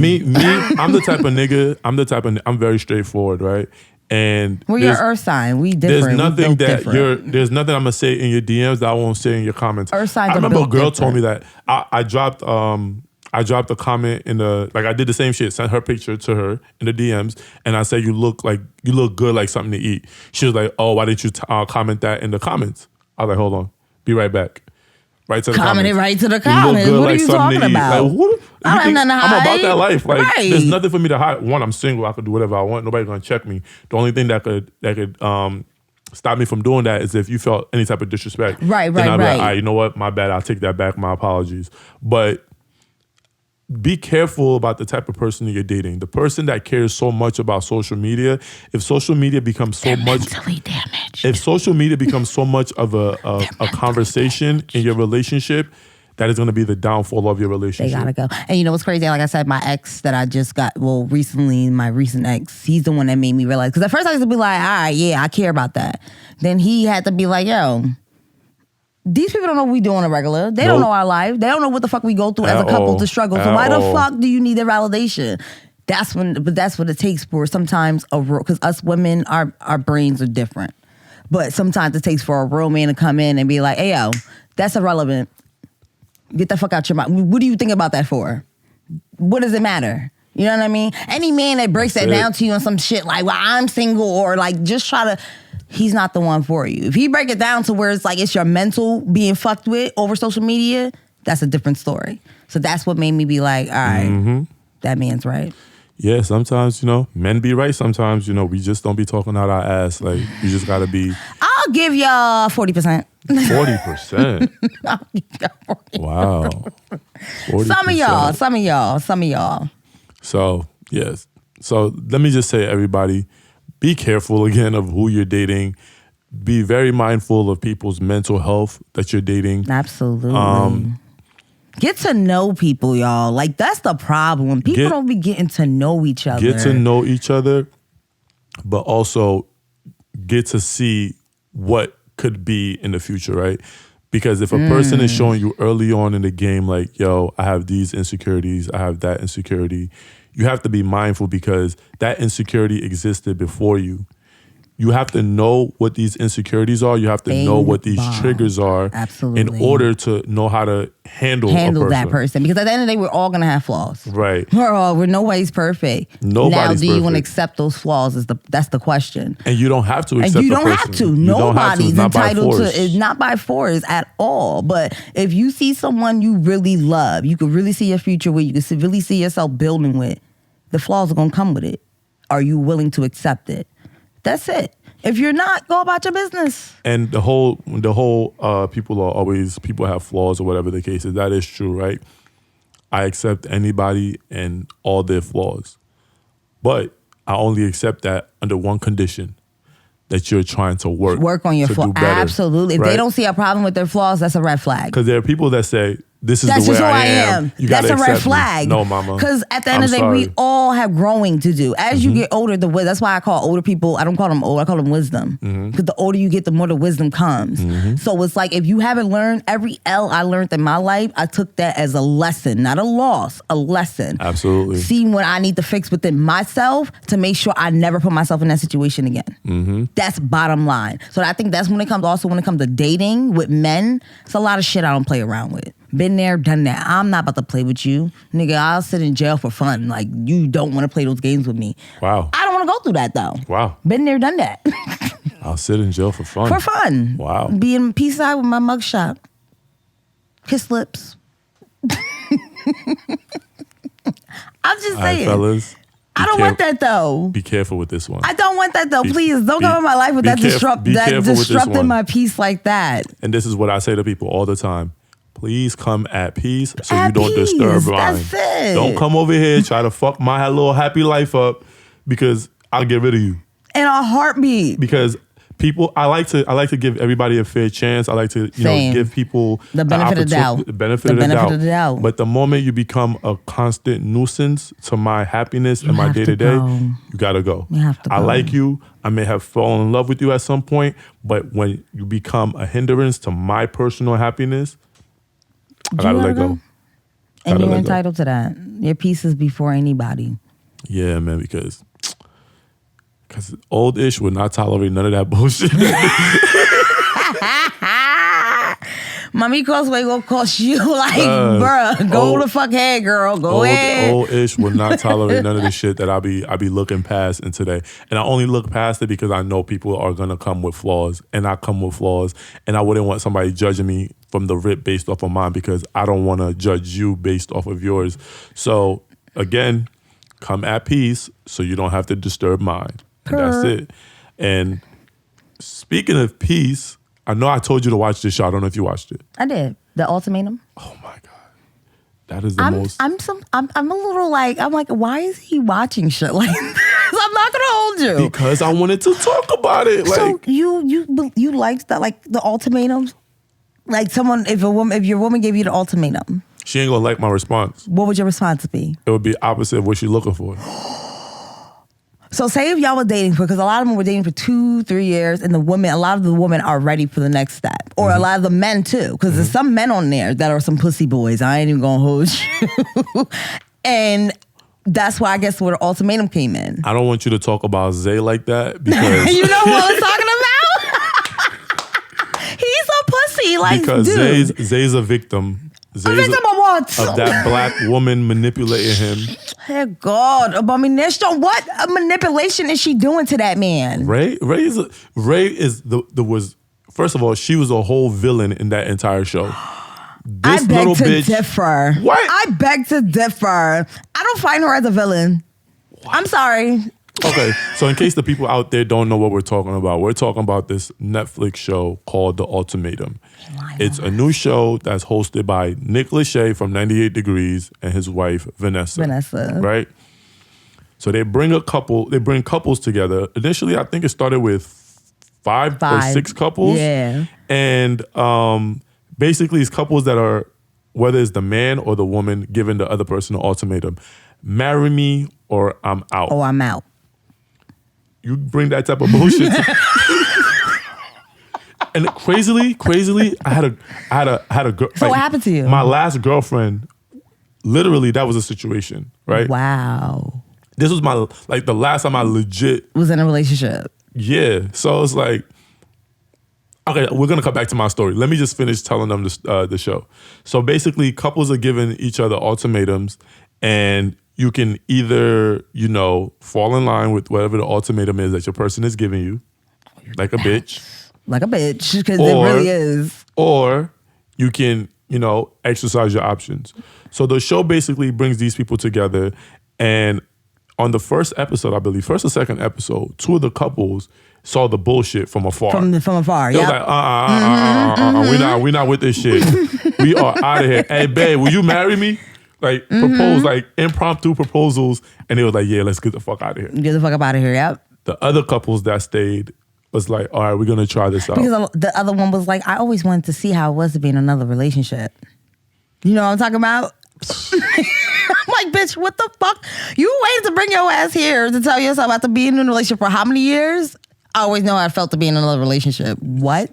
I'm the type of nigga, I'm very straightforward, right? And we're your earth sign. We different. There's nothing there's nothing I'm gonna say in your DMs that I won't say in your comments. Earth signs. I remember a girl told me that I dropped a comment in I did the same shit, sent her picture to her in the DMs, and I said you look good like something to eat. She was like, oh, why didn't you comment that in the comments? I was like, hold on, be right back. Right to the commented comments. right to the comments. What are you talking about? Like, what? I don't have nothing to hide. I'm about that life. Like, right. There's nothing for me to hide. One, I'm single. I could do whatever I want. Nobody's gonna check me. The only thing that could stop me from doing that is if you felt any type of disrespect. Right. Like, all right, you know what? My bad. I'll take that back. My apologies. But be careful about the type of person that you're dating. The person that cares so much about social media, if social media becomes so much mentally damaged. If social media becomes so much of a conversation in your relationship, that is going to be the downfall of your relationship. They gotta go. And you know what's crazy? Like I said, my ex that I just got, recently, my recent ex, he's the one that made me realize. Because at first I used to be like, all right, yeah, I care about that. Then he had to be like, yo, these people don't know what we do on a regular. They don't know our life. They don't know what the fuck we go through as a couple to struggle. So why the fuck do you need their validation? That's what it takes for sometimes because us women, our brains are different. But sometimes it takes for a real man to come in and be like, hey, yo, that's irrelevant. Get the fuck out your mind. What do you think about that for? What does it matter? You know what I mean? Any man that breaks that down to you on some shit like, well, I'm single or like just try to, he's not the one for you. If he break it down to where it's like it's your mental being fucked with over social media, that's a different story. So that's what made me be like, all right, that man's right. Yeah, sometimes, men be right. Sometimes, we just don't be talking out our ass. Like, you just got to be. I'll give y'all 40%. 40%? I'll give y'all 40%. Wow. 40%. Some of y'all. So, yes. So, let me just say, everybody, be careful again of who you're dating. Be very mindful of people's mental health that you're dating. Absolutely. Get to know people, y'all. Like, that's the problem. People don't be getting to know each other. Get to know each other, but also get to see what could be in the future, right? Because if a person is showing you early on in the game, like, yo, I have these insecurities, I have that insecurity, you have to be mindful because that insecurity existed before you. you have to know what these insecurities are. You have to know what these triggers are. Absolutely. In order to know how to handle that person. Because at the end of the day, we're all gonna have flaws. Right. We're nobody's perfect. Nobody's now, do you want to perfect. accept those flaws? That's the question. And you don't have to accept. And you the don't person. have to. You don't have to. Nobody's It's not by entitled force. to. It's not by force at all. But if you see someone you really love, you could really see your future with, you could really see yourself building with, the flaws are gonna come with it. Are you willing to accept it? That's it. If you're not, go about your business. And the whole people have flaws or whatever the case is. That is true, right? I accept anybody and all their flaws. But I only accept that under one condition, that you're trying to work on your flaws. Absolutely. If right? they don't see a problem with their flaws, that's a red flag. Because there are people that say, this is That's the way just who I am. You That's gotta a red accept me. flag. No, mama. Because at the end of the day, we all have growing to do. As you get older, that's why I call older people, I don't call them old, I call them wisdom. Because the older you get, the more the wisdom comes. So it's like, if you haven't learned every L I learned in my life, I took that as a lesson, not a loss, a lesson. Absolutely. See what I need to fix within myself to make sure I never put myself in that situation again. That's bottom line. So I think that's when it comes to dating with men, it's a lot of shit I don't play around with. Been there, done that. I'm not about to play with you. Nigga, I'll sit in jail for fun. Like, you don't want to play those games with me. Wow. I don't want to go through that, though. Wow. Been there, done that. I'll sit in jail for fun. For fun. Wow. Be in peace out with my mugshot. Kiss lips. I'm just saying. All right, fellas. I don't want that, though. Be careful with this one. I don't want that, though. Please, don't come in my life with that disrupting my peace like that. And this is what I say to people all the time. Please come at peace so you don't peace. disturb mine. That's it. Don't come over here try to fuck my little happy life up, because I'll get rid of you. In a heartbeat. Because people, I like to give everybody a fair chance. I like to give people the benefit of the doubt. The benefit of the doubt. But the moment you become a constant nuisance to my happiness and my day-to-day, you gotta go. You have to I go. like you. I may have fallen in love with you at some point, but when you become a hindrance to my personal happiness, I gotta let go. And you're entitled to that. Your peace is before anybody. Yeah, man, because old ish would not tolerate none of that bullshit. Mommy Crossway gonna cost you like, bruh, go the fuck ahead, girl. Go ahead. Old ish would not tolerate none of the shit that I be looking past in today. And I only look past it because I know people are gonna come with flaws, and I come with flaws, and I wouldn't want somebody judging me from the rip based off of mine, because I don't want to judge you based off of yours. So again, come at peace so you don't have to disturb mine. And that's it. And speaking of peace, I know I told you to watch this show. I don't know if you watched it. I did. The Ultimatum. Oh my God. That is the most. I'm a little like, I'm like, why is he watching shit like this? I'm not gonna hold you. Because I wanted to talk about it. So like you liked that, like the ultimatums? Like if your woman gave you the ultimatum, she ain't gonna like my response. what would your response be? It would be opposite of what she's looking for. So say if y'all were dating because a lot of them were dating for 2-3 years, and a lot of the women are ready for the next step, or a lot of the men too, because there's some men on there that are some pussy boys. I ain't even gonna hold you, and that's why I guess where the ultimatum came in. I don't want you to talk about Zay like that, because you know who I was talking about. He's a pussy, like, because dude. Zay's a victim. Zay's victim of what? Of that black woman manipulating him. Hey God, abomination! What manipulation is she doing to that man? Ray was first of all, she was a whole villain in that entire show. This I beg little to bitch, differ. What? I beg to differ. I don't find her as a villain. What? I'm sorry. Okay, so in case the people out there don't know what we're talking about, we're talking about this Netflix show called The Ultimatum. It's a new show that's hosted by Nick Lachey from 98 Degrees and his wife, Vanessa. Right? So they bring couples together. Initially, I think it started with five or six couples. Yeah. And basically, it's couples that are, whether it's the man or the woman, giving the other person an ultimatum. Marry me or I'm out. Oh, I'm out. You bring that type of bullshit to and crazily, I had a girl. So what happened to you? My last girlfriend, literally, that was a situation, right? Wow. This was the last time I legit was in a relationship. Yeah. So it's like, okay, we're gonna come back to my story. Let me just finish telling them the show. So basically, couples are giving each other ultimatums, and you can either, fall in line with whatever the ultimatum is that your person is giving you, like a bitch. Like a bitch, because it really is. Or you can, exercise your options. So the show basically brings these people together, and on the first episode, I believe, first or second episode, two of the couples saw the bullshit from afar. From afar, They yeah. was like, we not with this shit. We are out of here. Hey, babe, will you marry me? Like, propose, like impromptu proposals. And they was like, yeah, let's get the fuck out of here. Get the fuck up out of here, yep. The other couples that stayed was like, all right, we're going to try this out. Because the other one was like, I always wanted to see how it was to be in another relationship. You know what I'm talking about? I'm like, bitch, what the fuck? You waited to bring your ass here to tell yourself about to be in a relationship for how many years? I always know how I felt to be in another relationship. What?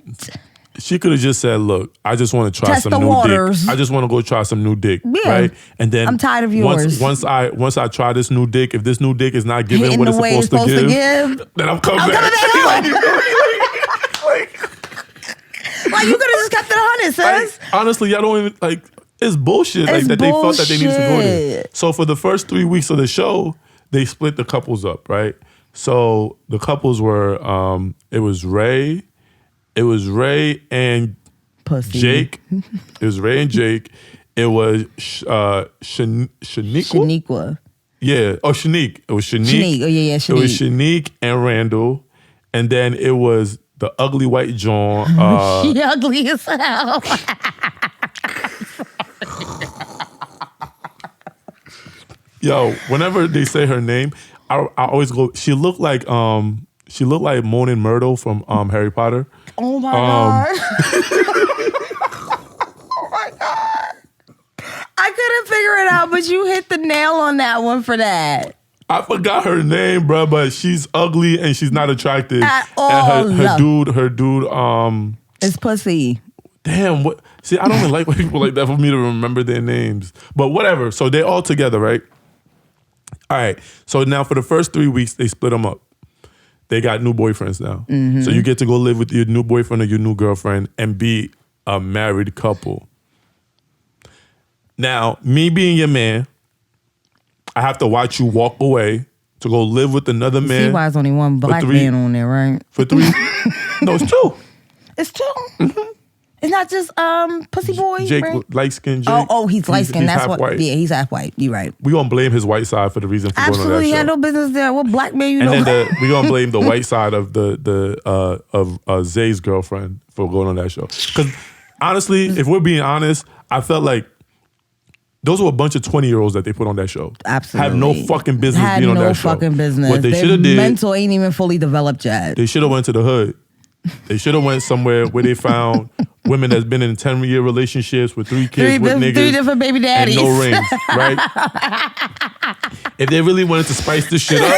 She could have just said, look, I just want to try Test some the new waters. dick. I just want to go try some new dick. Yeah. Right? And then I'm tired of yours. Once I try this new dick, if this new dick is not giving Hitting what the way it's supposed to give, then I'm coming back. Like, you could have just kept it 100, sis. Honestly, y'all don't even, like, it's bullshit. It's that they felt that they needed to go there. bullshit. So for the first 3 weeks of the show, they split the couples up, right? So the couples were, it was Ray and Pussy. Jake. It was Ray and Jake. It was Shaniqua. Shaniqua. Yeah. Oh, Shanique. It was Shanique. Shanique. Oh, yeah, It was Shanique and Randall. And then it was the ugly white John. She ugly as hell. Yo, whenever they say her name, I always go, she looked like Moaning Myrtle from Harry Potter. Oh my God. Oh my God. I couldn't figure it out, but you hit the nail on that one for that. I forgot her name, bro, but she's ugly and she's not attractive. At all. And her dude, It's pussy. damn, what? See, I don't even like when people like that for me to remember their names. But whatever. So they're all together, right? All right. So now for the first 3 weeks, they split them up. They got new boyfriends now. Mm-hmm. So you get to go live with your new boyfriend or your new girlfriend and be a married couple. Now, me being your man, I have to watch you walk away to go live with another man. See why there's only one black man on there, right? For 3? No, it's 2. It's 2? Mm-hmm. It's not just Pussy Boy, Jake, right? light-skinned Jake. Oh, he's light-skinned. That's half what. white. Yeah, he's half white. You're right. We gonna blame his white side for the reason for Absolutely, going on he that had show. no business there. What black man you And know? then we gonna blame the white side of of Zay's girlfriend for going on that show. Because honestly, if we're being honest, I felt like those were a bunch of 20-year-olds that they put on that show. Absolutely. Have no fucking business being on that show. Had no fucking business. What they should Their have did, mental ain't even fully developed yet. they should have went to the hood. They should have went somewhere where they found women that's been in 10-year relationships with 3 kids with niggas. 3 different baby daddies. And no rings, right? If they really wanted to spice this shit up,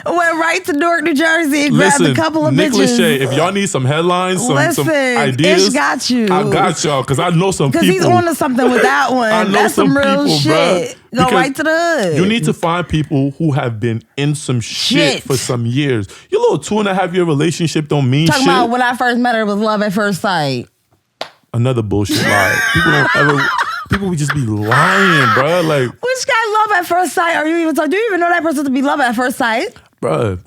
Went right to Newark, New Jersey and grabbed a couple of Nick bitches. Lachey, if y'all need some headlines, some Listen, ideas, Ish got you. I got y'all, because I know some people. Because he's on to something with that one. I know That's some real people, shit. Bruh, Go because right to the hood. You need to find people who have been in some shit for some years. Your little 2.5-year relationship don't mean Talking shit. about when I first met her was love at first sight. Another bullshit lie. People don't ever. People would just be lying, bro. Like, Which guy love at first sight are you even talking? Do you even know that person to be love at first sight? bro,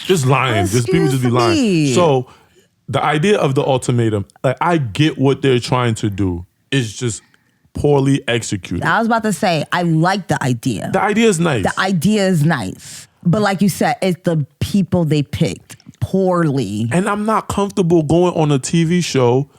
just lying. Just people just be lying. me. So the idea of the ultimatum, like, I get what they're trying to do. It's just poorly executed. I was about to say, I like the idea. The idea is nice. The idea is nice. But like you said, it's the people they picked poorly. And I'm not comfortable going on a TV show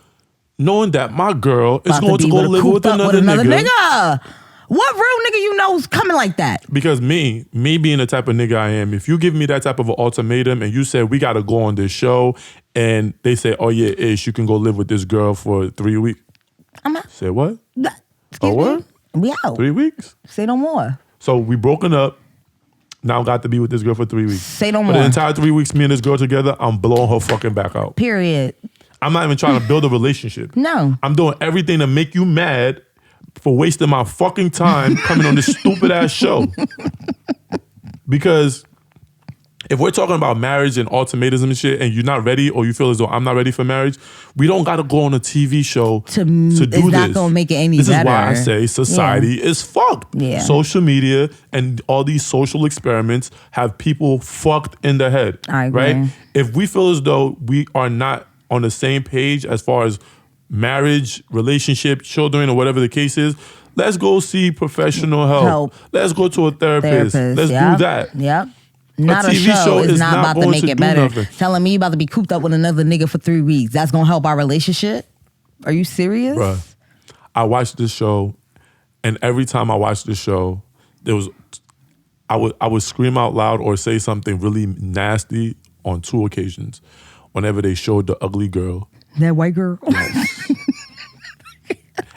knowing that my girl is About going to be go with a live with cooped up another nigga. What real nigga you know is coming like that? Because me being the type of nigga I am, if you give me that type of an ultimatum and you said we got to go on this show and they say, oh yeah, Ish, you can go live with this girl for 3 weeks. I'm out. Say what? Excuse what? me. We out. 3 weeks? Say no more. So we broken up. Now I got to be with this girl for 3 weeks. Say no For more. the entire 3 weeks, me and this girl together, I'm blowing her fucking back out. Period. I'm not even trying to build a relationship. No. I'm doing everything to make you mad for wasting my fucking time coming on this stupid ass show. Because if we're talking about marriage and ultimatums and shit, and you're not ready, or you feel as though I'm not ready for marriage, we don't got to go on a TV show to do this. It's not gonna make it any better. This is why I say society is fucked. Yeah. Social media and all these social experiments have people fucked in the head. I agree. Right? If we feel as though we are not on the same page as far as marriage, relationship, children, or whatever the case is, let's go see professional help. Let's go to a therapist. Let's do that. Yep. Not a TV show is not about to going make to it do better. nothing. Telling me you about to be cooped up with another nigga for 3 weeks. That's gonna help our relationship? Are you serious? Bruh, I watched this show, and every time I watched this show, I would scream out loud or say something really nasty on 2 occasions. Whenever they showed the ugly girl. That white girl?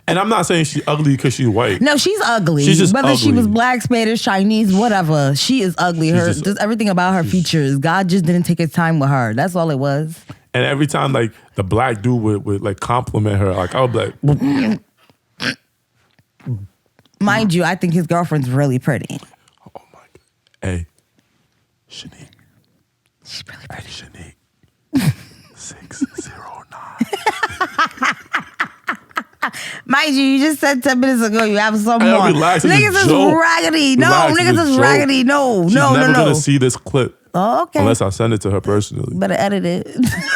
And I'm not saying she's ugly because she's white. No, she's ugly. She's just Whether ugly. she was black, Spanish, Chinese, whatever, she is ugly. Just everything about her features. God just didn't take his time with her. That's all it was. And every time, like, the black dude would like compliment her, like, I would be like, mind you, I think his girlfriend's really pretty. oh my God. Hey, Shanique. She's really pretty. Shanique. 609. Mind you just said 10 minutes ago you have some Hey, more. relax, it's a Niggas is joke. raggedy. No, Relax, niggas it's a is joke. raggedy. No, She's no, never no. gonna see this clip. Oh, okay. Unless I send it to her personally. Better edit it.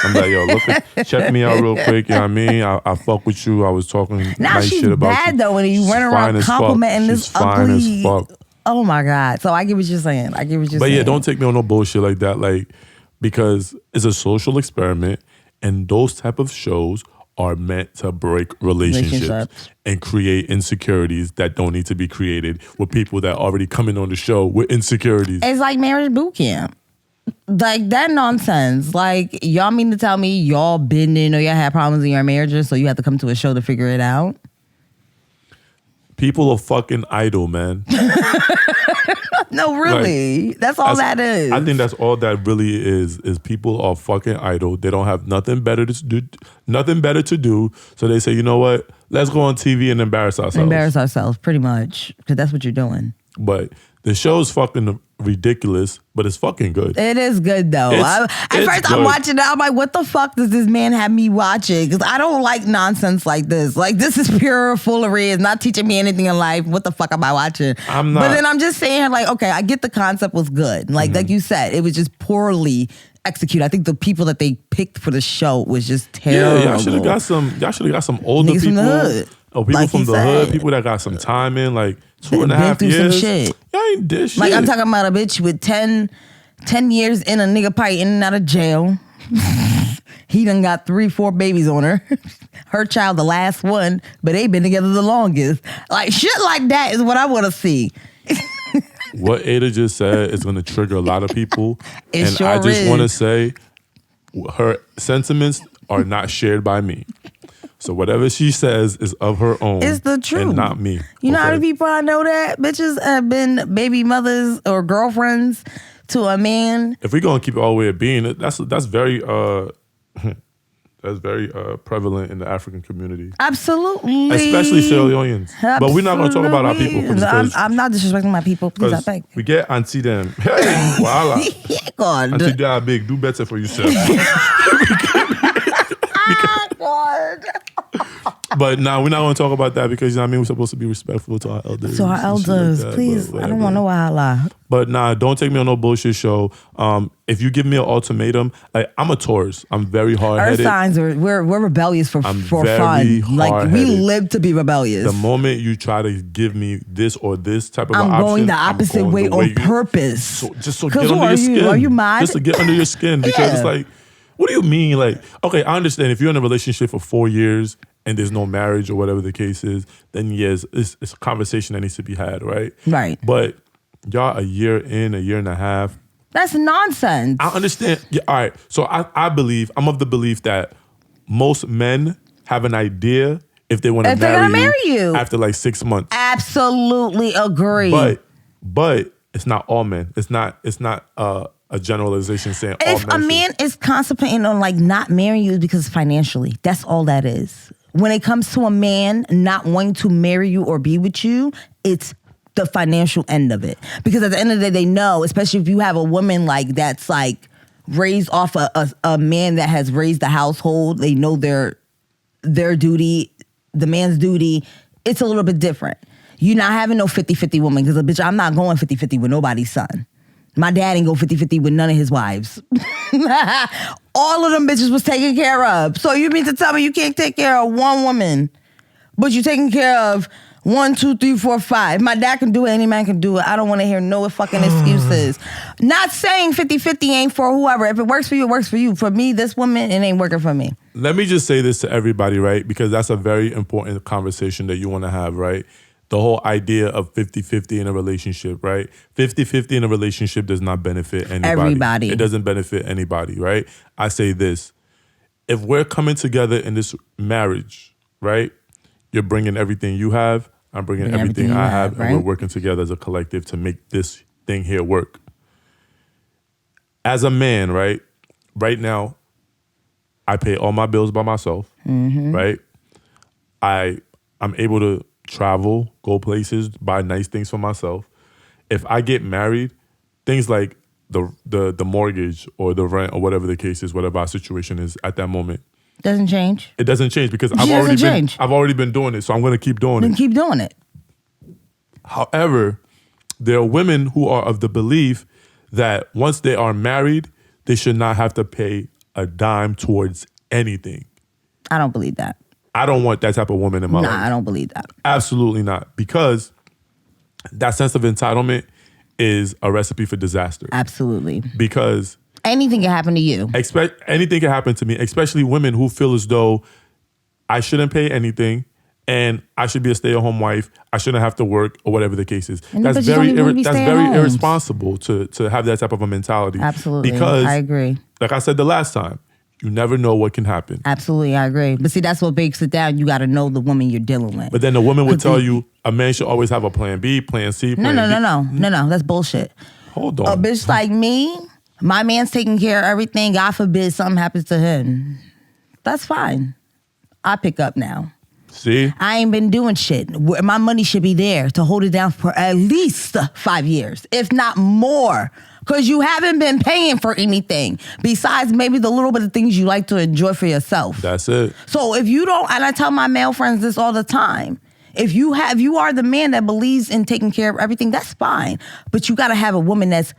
I'm like, yo, check me out real quick. You know what I mean? I fuck with you. I was talking Now nice she's shit about bad you. though when you She's run fine around as fuck. complimenting She's this fine ugly. as fuck. Oh my God. So I get what you're saying. I get what you're But saying. yeah, don't take me on no bullshit like that. Like, because it's a social experiment, and those type of shows are meant to break relationships and create insecurities that don't need to be created with people that already coming on the show with insecurities. It's like marriage boot camp. Like that nonsense. Like y'all mean to tell me y'all been in or y'all had problems in your marriages, so you have to come to a show to figure it out? People are fucking idle, man. No, really. That's all that is. I think that's all that really is people are fucking idle. They don't have nothing better to do. So they say, you know what? Let's go on TV and embarrass ourselves. Embarrass ourselves, pretty much. Because that's what you're doing. But the show's fucking ridiculous, but it's fucking good. It is good though. At first good. I'm watching it. I'm like, what the fuck does this man have me watching? Because I don't like nonsense like this. Like this is pure foolery. It's not teaching me anything in life. What the fuck am I watching? I'm not. But then I'm just saying like, okay, I get the concept was good. Like you said, it was just poorly executed. I think the people that they picked for the show was just terrible. Yeah, y'all should have got some older Niggas people. from the hood. Oh, people Like from he the said. hood, people that got some time in, like 2.5 Been through some years. shit. Y'all ain't did shit. Like I'm talking about a bitch with 10 years in a nigga probably in and out of jail. He done got 3-4 babies on her. Her child the last one, but they been together the longest. Like shit like that is what I want to see. What Ada just said is going to trigger a lot of people. It and sure I just is. want to say her sentiments are not shared by me. So whatever she says is of her own. It's the truth. And not me. You know how okay? many people I know that bitches have been baby mothers or girlfriends to a man. If we're going to keep it all the way at being, that's very that's very prevalent in the African community. Absolutely. Especially Sierra Leoneans. But we're not going to talk about our people. because I'm not disrespecting my people. Please, I beg. we get Auntie them. Hey, voila. God. Auntie they are big. Do better for yourself. God. But now we're not going to talk about that because, you know what I mean, we're supposed to be respectful to our elders. So our and shit like elders, that, please. but I don't want no wahala. But nah, don't take me on no bullshit show. If you give me an ultimatum, like I'm a Taurus. I'm very Earth hard-headed. signs we're rebellious for I'm fun. very Like we hard-headed. live to be rebellious. The moment you try to give me this or this type of I'm an option, going the I'm opposite going way the on you- purpose. So just so 'Cause get who under are your you? skin. Are you mad? Just to get under your skin because Yeah. it's like, what do you mean? Like, okay, I understand if you're in a relationship for 4 years and there's no marriage or whatever the case is, then yes, it's a conversation that needs to be had, right? Right. But y'all a year in, a year and a half. That's nonsense. I understand. Yeah, all right. So I'm of the belief that most men have an idea if they want to If they're gonna marry you. after like 6 months. Absolutely agree. But it's not all men. It's not a generalization saying all if men. a man is contemplating on like not marrying you because financially, that's all that is. When it comes to a man not wanting to marry you or be with you, it's the financial end of it. Because at the end of the day, they know, especially if you have a woman like that's like raised off a man that has raised the household, they know their duty, the man's duty, it's a little bit different. You're not having no 50-50 woman because, bitch, I'm not going 50-50 with nobody's son. My dad ain't go 50-50 with none of his wives. All of them bitches was taken care of. So you mean to tell me you can't take care of one woman, but you taking care of 1, 2, 3, 4, 5. My dad can do it. Any man can do it. I don't want to hear no fucking excuses. Not saying 50-50 ain't for whoever. If it works for you, it works for you. For me, this woman, it ain't working for me. Let me just say this to everybody, right? Because that's a very important conversation that you want to have, right? The whole idea of 50-50 in a relationship, right? 50-50 in a relationship does not benefit anybody. Everybody. It doesn't benefit anybody, right? I say this. If we're coming together in this marriage, right? You're bringing everything you have. I'm bringing everything I have. Right? And we're working together as a collective to make this thing here work. As a man, right? Right now, I pay all my bills by myself, right? I'm able to travel, go places, buy nice things for myself. If I get married, things like the mortgage or the rent or whatever the case is, whatever our situation is at that moment, doesn't change. It doesn't change because I've already been doing it, so I'm going to keep doing it. Then keep doing it. However, there are women who are of the belief that once they are married, they should not have to pay a dime towards anything. I don't believe that. I don't want that type of woman in my life. Nah, I don't believe that. Absolutely not. Because that sense of entitlement is a recipe for disaster. Absolutely. Because anything can happen to you. Anything can happen to me, especially women who feel as though I shouldn't pay anything and I should be a stay-at-home wife. I shouldn't have to work or whatever the case is. And that's very irresponsible to have that type of a mentality. Absolutely. Because I agree. Like I said the last time, you never know what can happen. Absolutely, I agree. But see, that's what breaks it down. You got to know the woman you're dealing with. But then the woman would tell you a man should always have a plan B, plan C, plan D. No. That's bullshit. Hold on. A bitch like me, my man's taking care of everything. God forbid something happens to him. That's fine. I pick up now. See? I ain't been doing shit. My money should be there to hold it down for at least 5 years, if not more. Because you haven't been paying for anything besides maybe the little bit of things you like to enjoy for yourself. That's it. So if you don't, and I tell my male friends this all the time, if you are the man that believes in taking care of everything, that's fine. But you got to have a woman that's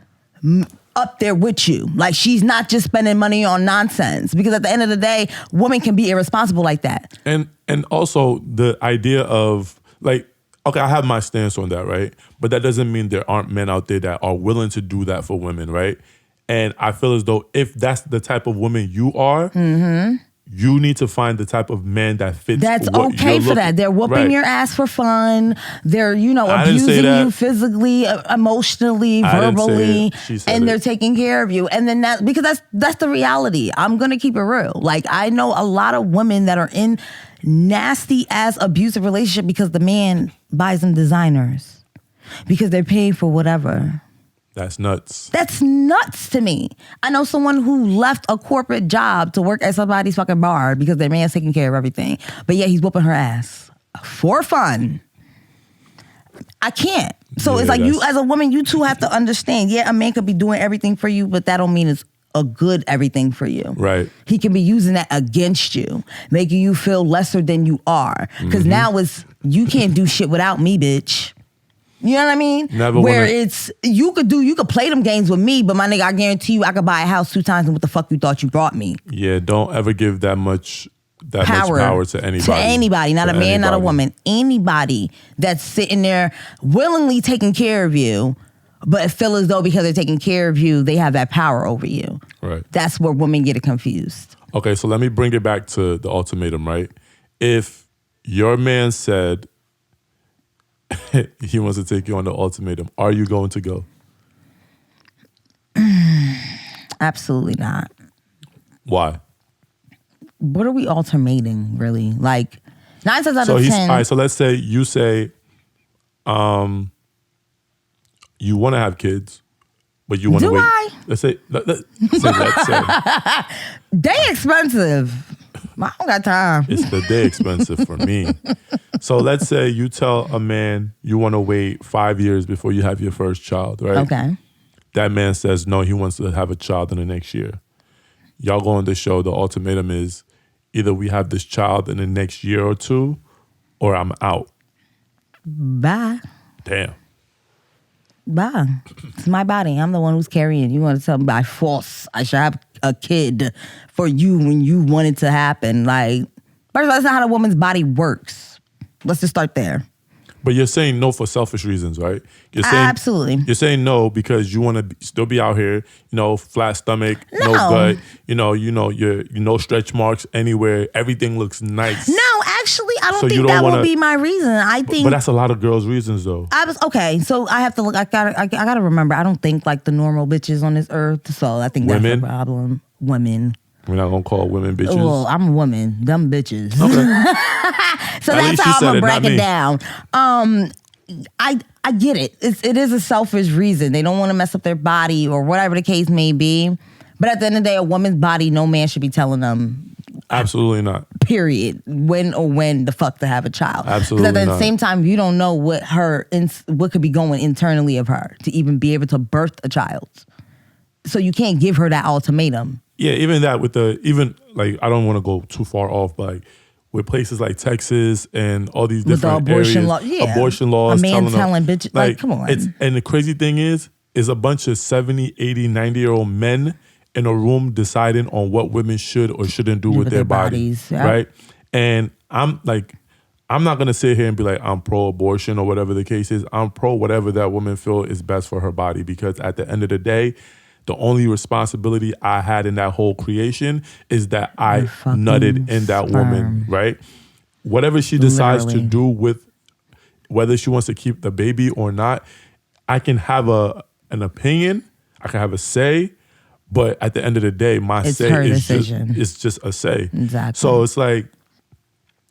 up there with you. Like she's not just spending money on nonsense. Because at the end of the day, women can be irresponsible like that. And also the idea of like, okay, I have my stance on that, right? But that doesn't mean there aren't men out there that are willing to do that for women, right? And I feel as though if that's the type of woman you are, you need to find the type of man that fits. That's okay for that. They're whooping your ass for fun. They're, abusing you physically, emotionally, verbally, and they're taking care of you. And then because that's the reality. I'm gonna keep it real. Like I know a lot of women that are in nasty ass abusive relationship because the man buys them designers because they're paying for whatever. That's nuts. That's nuts to me. I know someone who left a corporate job to work at somebody's fucking bar because their man's taking care of everything. But yeah, he's whooping her ass for fun. I can't. So it's like you as a woman, you too have to understand, a man could be doing everything for you, but that don't mean it's a good everything for you. Right. He can be using that against you, making you feel lesser than you are. Because now it's, you can't do shit without me, bitch. You know what I mean? You could play them games with me, but my nigga, I guarantee you I could buy a house 2 times and what the fuck you thought you brought me. Yeah, don't ever give that much power to anybody. To anybody, not a man, not a woman. Anybody that's sitting there willingly taking care of you, but feel as though because they're taking care of you, they have that power over you. Right. That's where women get it confused. Okay, so let me bring it back to the ultimatum, right? If your man said he wants to take you on the ultimatum, are you going to go? Absolutely not. Why? What are we ultimating, really? Like, 9 times out of 10. All right, so let's say you say you want to have kids, but you want to wait. Let's say. They expensive. I don't got time. They're expensive for me. So let's say you tell a man you want to wait 5 years before you have your first child, right? Okay. That man says no, he wants to have a child in the next year. Y'all go on the show, the ultimatum is either we have this child in the next year or two, or I'm out. Bye. Damn. Bye. It's my body. I'm the one who's carrying. You want to tell me by force I should have a kid for you when you want it to happen. Like, first of all, that's not how the woman's body works. Let's just start there. But you're saying no for selfish reasons, right? You're saying, absolutely. You're saying no because you want to still be out here, flat stomach, no gut, you're no stretch marks anywhere. Everything looks nice. No, actually, I don't think that would be my reason. I think, but that's a lot of girls' reasons, though. Okay. So I have to look. I gotta remember. I don't think like the normal bitches on this earth. So I think that's a problem. Women. We're not gonna call women bitches. Well, I'm a woman. Dumb bitches. Okay. So that's how I'm gonna break it down. I get it. It is a selfish reason. They don't want to mess up their body or whatever the case may be. But at the end of the day, a woman's body, no man should be telling them. Absolutely not. Period. When the fuck to have a child. Absolutely not. Because at the same time, you don't know what could be going internally of her to even be able to birth a child. So you can't give her that ultimatum. Yeah, even that I don't want to go too far off, but like with places like Texas and all these different abortion areas, abortion laws, a man telling bitches, like come on. And the crazy thing is a bunch of 70, 80, 90-year-old men in a room deciding on what women should or shouldn't do with their bodies, right? And I'm not gonna sit here and be like I'm pro-abortion or whatever the case is. I'm pro whatever that woman feel is best for her body, because at the end of the day, the only responsibility I had in that whole creation is that I nutted in that woman, right? Whatever she decides to do with, whether she wants to keep the baby or not, I can have an opinion, I can have a say, but at the end of the day, my say is just a say. Exactly. So it's like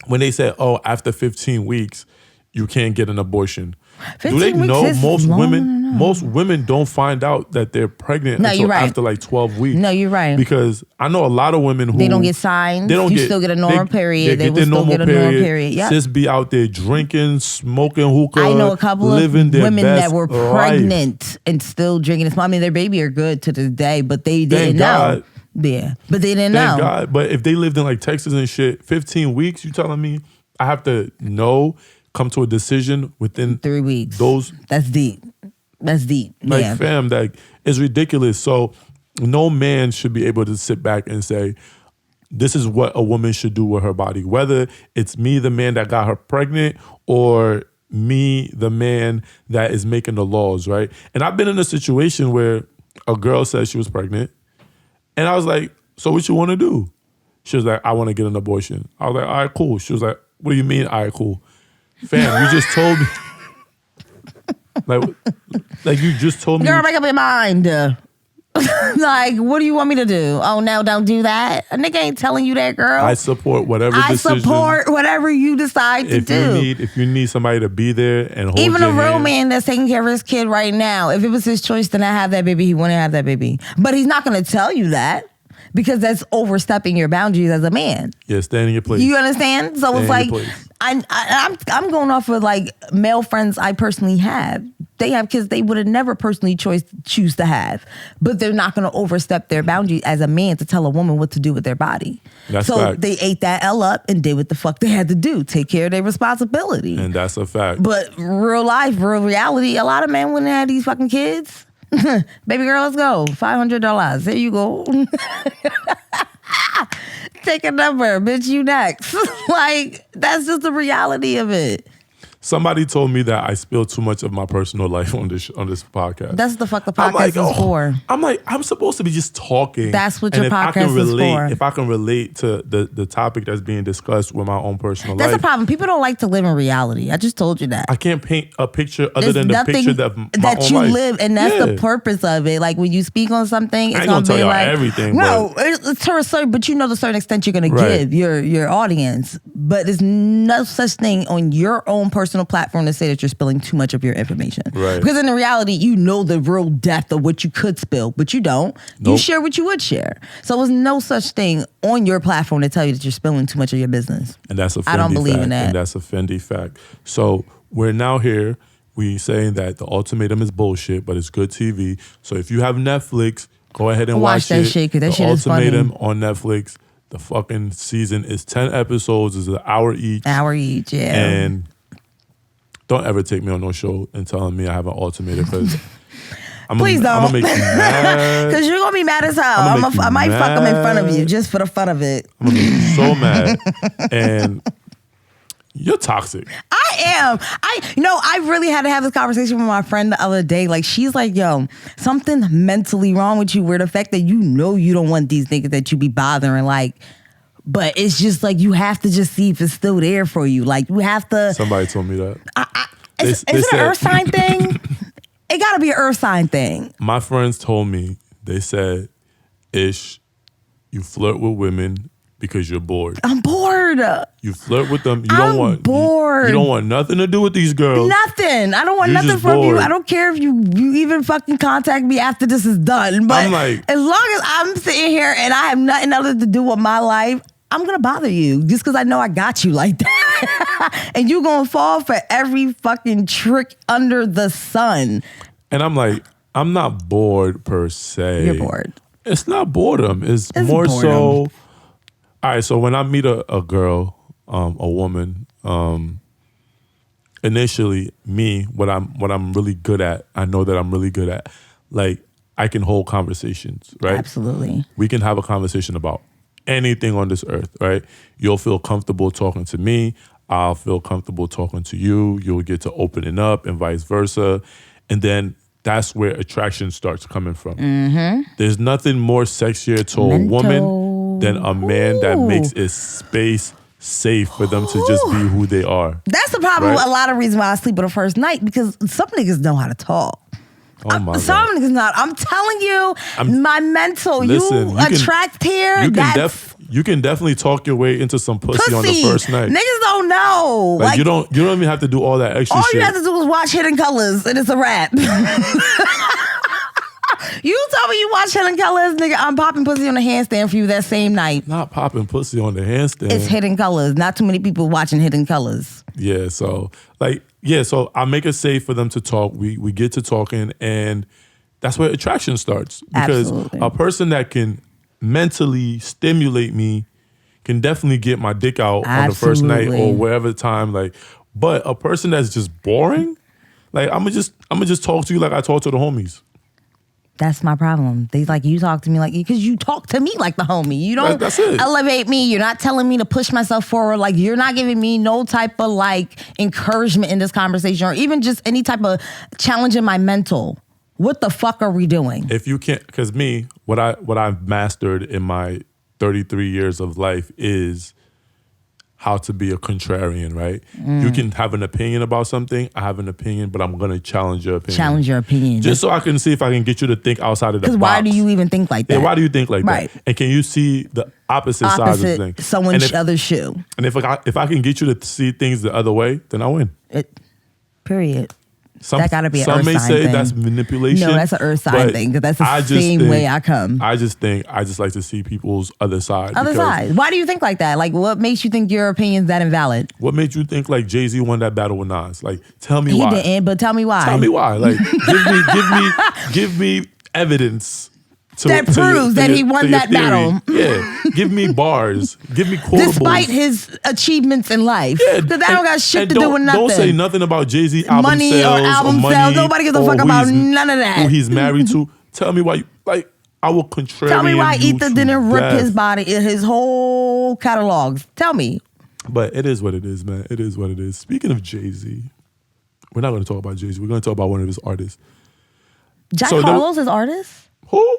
when they say, oh, after 15 weeks, you can't get an abortion. Do they know most women don't find out that they're pregnant until after like 12 weeks? No, you're right. Because I know a lot of women who they don't get signs. You still get a normal period. They will still get a normal period. Yep. Just be out there drinking, smoking hookah. I know a couple of women that were pregnant life. And still drinking. I mean, their baby are good to this day, but they didn't know. Yeah, but they didn't know. Thank God. But if they lived in like Texas and shit, 15 weeks, you telling me I have to come to a decision within 3 weeks. That's deep. That's deep. Like, fam, that is ridiculous. So no man should be able to sit back and say, this is what a woman should do with her body. Whether it's me, the man that got her pregnant, or me, the man that is making the laws, right? And I've been in a situation where a girl said she was pregnant. And I was like, so what you want to do? She was like, I want to get an abortion. I was like, all right, cool. She was like, what do you mean, all right, cool? Fam, you just told me. like you just told me. Girl, make up your mind. Like, what do you want me to do? Oh, no, don't do that. A nigga ain't telling you that, girl. I support whatever decision. I support whatever you decide to do. If you need somebody to be there and hold even your a real hand. man that's taking care of his kid right now, if it was his choice to not have that baby, he wouldn't have that baby. But he's not going to tell you that. Because that's overstepping your boundaries as a man. Yeah, stand in your place. You understand? So it's like I'm going off of like male friends I personally have. They have kids they would have never personally choose to have, but they're not going to overstep their boundaries as a man to tell a woman what to do with their body. That's so fact. They ate that L up and did what the fuck they had to do, take care of their responsibility. And that's a fact. But real life, real reality, a lot of men wouldn't have these fucking kids. Baby girl, let's go. $500. There you go. Take a number, bitch, you next. Like, that's just the reality of it. Somebody told me that I spill too much of my personal life on this podcast. That's the fuck the podcast is for. I'm like, I'm supposed to be just talking. That's what your podcast is for. If I can relate to the topic that's being discussed with my own personal life. That's the problem. People don't like to live in reality. I just told you that. I can't paint a picture other than the picture that you life. live, and that's the purpose of it. Like when you speak on something, it's gonna be tell like everything. No, it's to a certain, but you know the certain extent you're gonna give your audience. But there's no such thing on your own personal personal platform to say that you're spilling too much of your information. Right. Because in reality, you know the real depth of what you could spill, but you don't. You share what you would share. So there's no such thing on your platform to tell you that you're spilling too much of your business. And that's a Fendi I don't believe fact, in that. And that's a Fendi fact. So we're now here. We saying that the Ultimatum is bullshit, but it's good TV. So if you have Netflix, go ahead and watch that it. shit, 'cause that the shit is funny. Ultimatum on Netflix. The fucking season is 10 episodes. It's an hour each. Hour each, yeah. And don't ever take me on no show and telling me I have an ultimatum because Please don't. I'm gonna make you mad. Because you're going to be mad as hell. I might fuck them in front of you just for the fun of it. I'm gonna make you so mad. And you're toxic. I am. I really had to have this conversation with my friend the other day. Like, she's like, yo, something mentally wrong with you where the fact that you don't want these niggas that you be bothering, like, but it's just like you have to just see if it's still there for you. Like, you have to. Somebody told me that. Is it an earth sign thing? It got to be an earth sign thing. My friends told me, they said, Ish, you flirt with women because you're bored. I'm bored. You flirt with them. I'm bored. You don't want nothing to do with these girls. Nothing. I don't want You're nothing just from you. bored. I don't care if you even fucking contact me after this is done. But I'm like, as long as I'm sitting here and I have nothing other to do with my life, I'm going to bother you just because I know I got you like that. And you're going to fall for every fucking trick under the sun. and I'm like, I'm not bored per se. You're bored. It's not boredom. It's more boredom. so. All right, so when I meet a girl, a woman, initially what I'm really good at, I know that I'm really good at, like, I can hold conversations, right? Absolutely. We can have a conversation about anything on this earth, right? You'll feel comfortable talking to me. I'll feel comfortable talking to you. You'll get to opening up and vice versa. And then that's where attraction starts coming from. Mm-hmm. There's nothing more sexier to a woman than a man that makes a space safe for them to just be who they are. That's the problem Right? with a lot of reasons why I sleep on the first night, because some niggas know how to talk. Oh my Some God. niggas not. I'm telling you, my mental, Listen, you attract here. You can definitely talk your way into some pussy on the first night. Niggas don't know. Like, you don't even have to do all that extra all shit. you have to do is watch Hidden Colors and it's a wrap. You tell me you watch Hidden Colors, nigga, I'm popping pussy on the handstand for you that same night. Not popping pussy on the handstand. It's Hidden Colors. Not too many people watching Hidden Colors. Yeah, so so I make it safe for them to talk. We get to talking, and that's where attraction starts. Because Absolutely. a person that can mentally stimulate me can definitely get my dick out on the first night or wherever time. Like, but a person that's just boring, like I'm gonna just talk to you like I talk to the homies. That's my problem. They like, you talk to me like, because you talk to me like the homie. You don't That's it. elevate me. You're not telling me to push myself forward. Like, you're not giving me no type of like encouragement in this conversation or even just any type of challenge in my mental. What the fuck are we doing? If you can't, because me, what I've mastered in my 33 years of life is how to be a contrarian, right? You can have an opinion about something. I have an opinion, but I'm going to challenge your opinion. Challenge your opinion. Just so I can see if I can get you to think outside of the box. Because why do you even think like that? Yeah, why do you think like Right. that? And can you see the opposite side of the thing? Someone's other shoe. And if I can get you to see things the other way, then I win. Period. That gotta be an some earth may sign say thing. that's manipulation. No, that's an earth sign but thing, because that's I the just same think- way I come. I just like to see people's other side. Other because side. Why do you think like that? Like, what makes you think your opinion's that invalid? What made you think like Jay-Z won that battle with Nas? Like, tell me He why. didn't, but tell me why. Tell me why. Like, give me evidence That proves that he won that theory. battle. Yeah, give me bars. Give me quotables. Despite his achievements in life. Yeah, Because that don't got shit to don't, do with nothing. Don't say nothing about Jay-Z album Money or sales album money sales. Nobody gives a or fuck who about he's- none of that. Who he's married to. Tell me why you, like, I will contrarian Tell me why you Ether to didn't rip death. his body, his whole catalogs. Tell me. But it is what it is, man. It is what it is. Speaking of Jay-Z, we're not going to talk about Jay-Z. We're going to talk about one of his artists. Jack So Harlow's his artist? Who?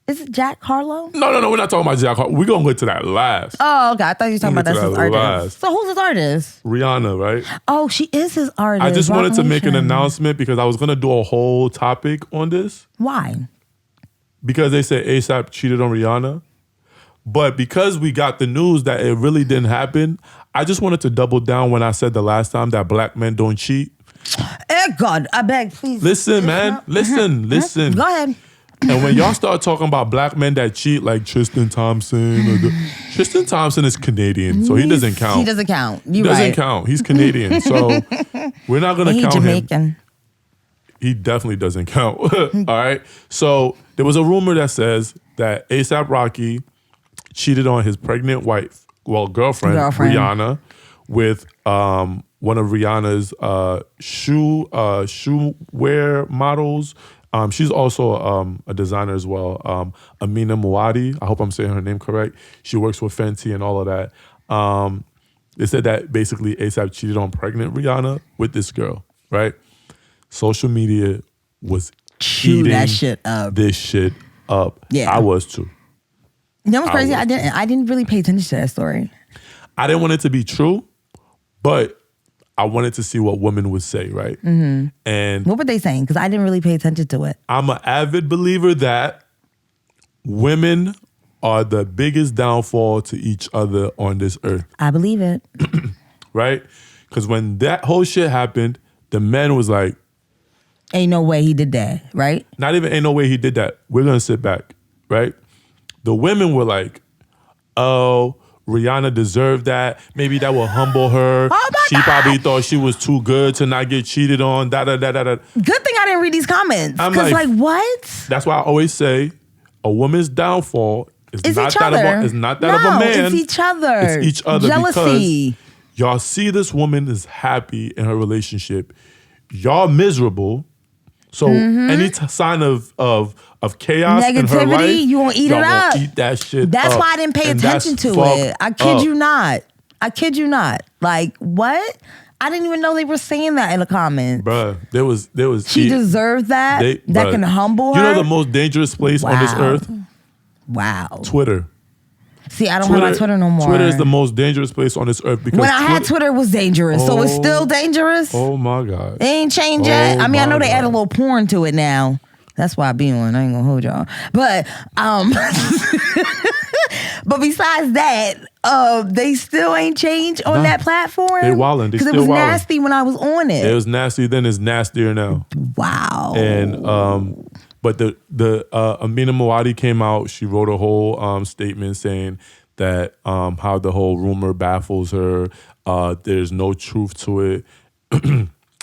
Is it Jack Harlow? No, we're not talking about Jack Harlow. We're going to go to that last. Oh, okay. I thought you were talking about that's his artist. Last. So who's his artist? Rihanna, right? Oh, she is his artist. I just wanted to make an Revelation. announcement because I was going to do a whole topic on this Why? because they said A$AP cheated on Rihanna. But because we got the news that it really didn't happen, I just wanted to double down when I said the last time that black men don't cheat. God, I beg, please. Listen, man. Listen. Go ahead. And when y'all start talking about black men that cheat, like Tristan Thompson, Tristan Thompson is Canadian, so he doesn't count. He doesn't count. He doesn't count. He's Canadian, so we're not gonna count Jamaican. him. He definitely doesn't count. All right. So there was a rumor that says that A$AP Rocky cheated on his pregnant wife, girlfriend. Rihanna, with one of Rihanna's shoe wear models. She's also a designer as well. Amina Muaddi. I hope I'm saying her name correct. She works with Fenty and all of that. They said that basically A$AP cheated on pregnant Rihanna with this girl, right? Social media was eating that shit up. This shit up. Yeah. I was too. You know what's crazy? I didn't really pay attention to that story. I didn't want it to be true, but I wanted to see what women would say, right? Mm-hmm. And what were they saying? Because I didn't really pay attention to it. I'm an avid believer that women are the biggest downfall to each other on this earth. I believe it. Right? Because when that whole shit happened, the men was like, ain't no way he did that, right? Not even ain't no way he did that. We're going to sit back, right? The women were like, oh, Rihanna deserved that. Maybe that will humble her. Oh my She God. probably thought she was too good to not get cheated on. Da da da da da. Good thing I didn't read these comments. I'm Because like, what? That's why I always say a woman's downfall is It's not each that other. of a man. It's each other. It's each other. Jealousy. Because y'all see this woman is happy in her relationship. Y'all miserable. So any sign of chaos in her Negativity, life, you gonna eat y'all it up. Gonna eat that shit That's up. why I didn't pay And attention that's to fucked it. I kid up. you not. I kid you not. Like, what? I didn't even know they were saying that in the comments. Bruh, there was She deserved that. That can humble her. You know the most dangerous place on this earth? Wow. Twitter. See, I don't have my Twitter no more. Twitter is the most dangerous place on this earth because when I had Twitter, it was dangerous. So it's still dangerous. Oh my God. It ain't changed yet. I mean, I know they God. add a little porn to it now. That's why I be on. I ain't gonna hold y'all. But but besides that, they still ain't changed on that platform. They wildin'. They because it still was wildin'. nasty when I was on it. It was nasty then. It's nastier now. Wow. And but the Amina Muaddi came out. She wrote a whole statement saying that how the whole rumor baffles her. There's no truth to it.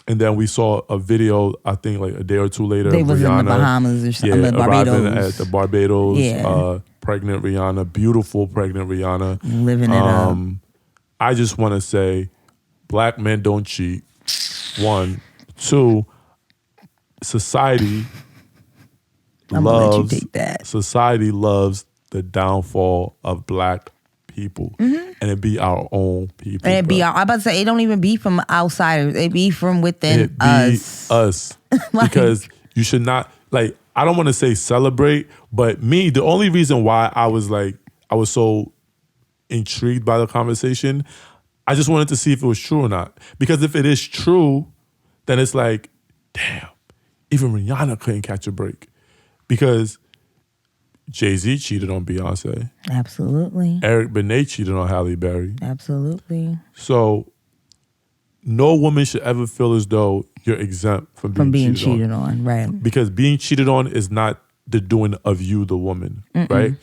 And then we saw a video, I think like a day or two later. They of was Rihanna, in the Bahamas or something. yeah, arriving Barbados. at the Barbados. Yeah. Pregnant Rihanna, beautiful pregnant Rihanna. Living it up. I just want to say, black men don't cheat. 1, 2, society I'm gonna let you take that. Society loves the downfall of black people, and it be our own people. And it be, I'm about to say, it don't even be from outsiders. It be from within It be us. Like- because you should not, like, I don't want to say celebrate, but me, the only reason why I was so intrigued by the conversation, I just wanted to see if it was true or not. Because if it is true, then it's like, damn, even Rihanna couldn't catch a break. Because Jay-Z cheated on Beyonce. Absolutely. Eric Benet cheated on Halle Berry. Absolutely. So no woman should ever feel as though you're exempt from being cheated on. Right. Because being cheated on is not the doing of you, the woman, right?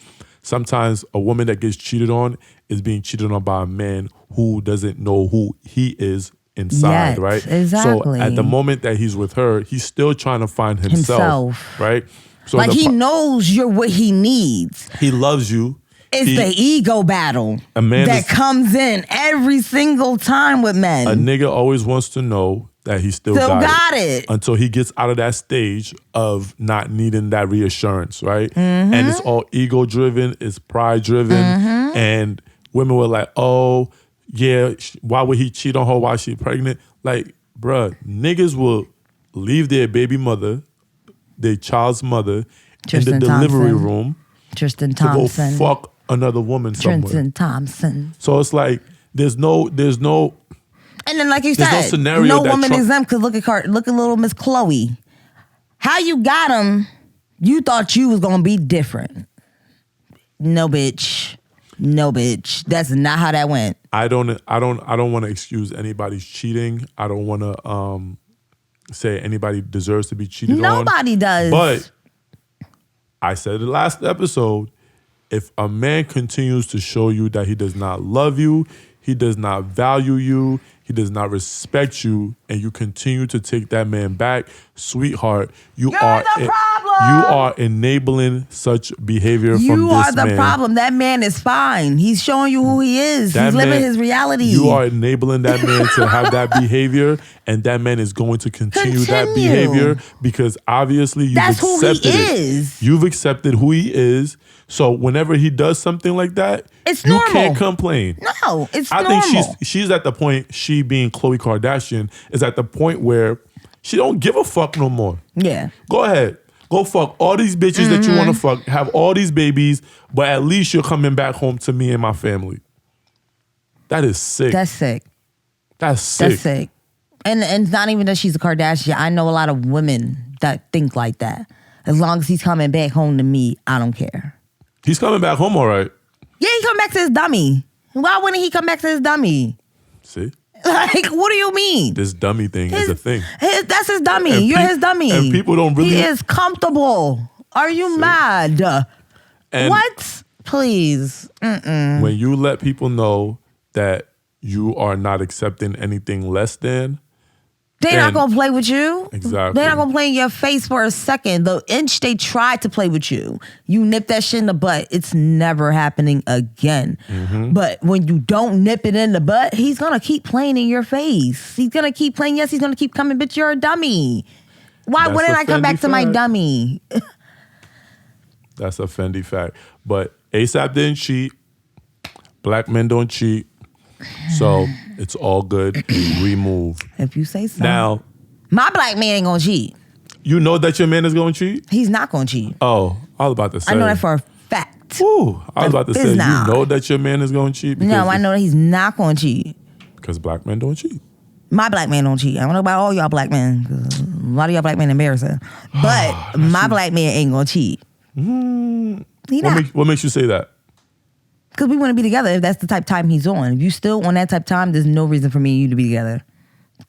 Sometimes a woman that gets cheated on is being cheated on by a man who doesn't know who he is inside, Yes, right? exactly. So at the moment that he's with her, he's still trying to find himself. Right? So Like he knows you're what he needs. he loves you. It's the ego battle A man that is- comes in every single time with men. A nigga always wants to know that he still got it until he gets out of that stage of not needing that reassurance, right? And it's all ego driven, it's pride driven, and women were like, "Oh, yeah, why would he cheat on her while she's pregnant?" Like, bruh, niggas will leave their baby mother, their child's mother, Tristan in the delivery Thompson. room Tristan to go Thompson. fuck another woman somewhere. Tristan Thompson. So it's like there's no. And then, like you There's no said, scenario no that woman Trump- exempt. Cause look at little Miss Chloe. How you got him? You thought you was gonna be different. No, bitch. No, bitch. That's not how that went. I don't want to excuse anybody's cheating. I don't want to say anybody deserves to be cheated on. Nobody does. But I said it last episode, if a man continues to show you that he does not love you, he does not value you, he does not respect you, and you continue to take that man back, sweetheart, you're the problem. You are enabling such behavior from this man. You are the problem. That man is fine. He's showing you who he is. He's living his reality. You are enabling that man to have that behavior, and that man is going to continue that behavior because obviously you've accepted it. You've accepted who he is. So whenever he does something like that, it's normal. You can't complain. No, it's normal. I think she's at the point, she being Khloe Kardashian, is at the point where she don't give a fuck no more. Yeah. Go ahead. Go fuck all these bitches that you want to fuck. Have all these babies, but at least you're coming back home to me and my family. That is sick. That's sick. That's sick. That's sick. And it's not even that she's a Kardashian. I know a lot of women that think like that. As long as he's coming back home to me, I don't care. He's coming back home all right. Yeah, he come back to his dummy. Why wouldn't he come back to his dummy? See? Like, what do you mean? This dummy thing is a thing. That's his dummy. You're his dummy. And people don't really... He is comfortable. Are you mad? And what? Please. When you let people know that you are not accepting anything less than... They're not going to play with you. Exactly. They're not going to play in your face for a second. The inch they tried to play with you, you nip that shit in the butt. It's never happening again. But when you don't nip it in the butt, he's going to keep playing in your face. He's going to keep playing. Yes, he's going to keep coming, bitch, you're a dummy. Why wouldn't I come back to my dummy? That's a Fendi fact. But ASAP didn't cheat. Black men don't cheat. So it's all good. We move. If you say so. Now, my black man ain't gonna cheat. You know that your man is gonna cheat? He's not gonna cheat. Oh, I was about to say. I know that for a fact. Ooh, I was about to say, you know that your man is gonna cheat? No, I know that he's not gonna cheat. Because black men don't cheat. My black man don't cheat. I don't know about all y'all black men. 'Cause a lot of y'all black men embarrassing. But my black man ain't gonna cheat. He not. What makes you say that? Because we want to be together if that's the type of time he's on. If you still on that type of time, there's no reason for me and you to be together.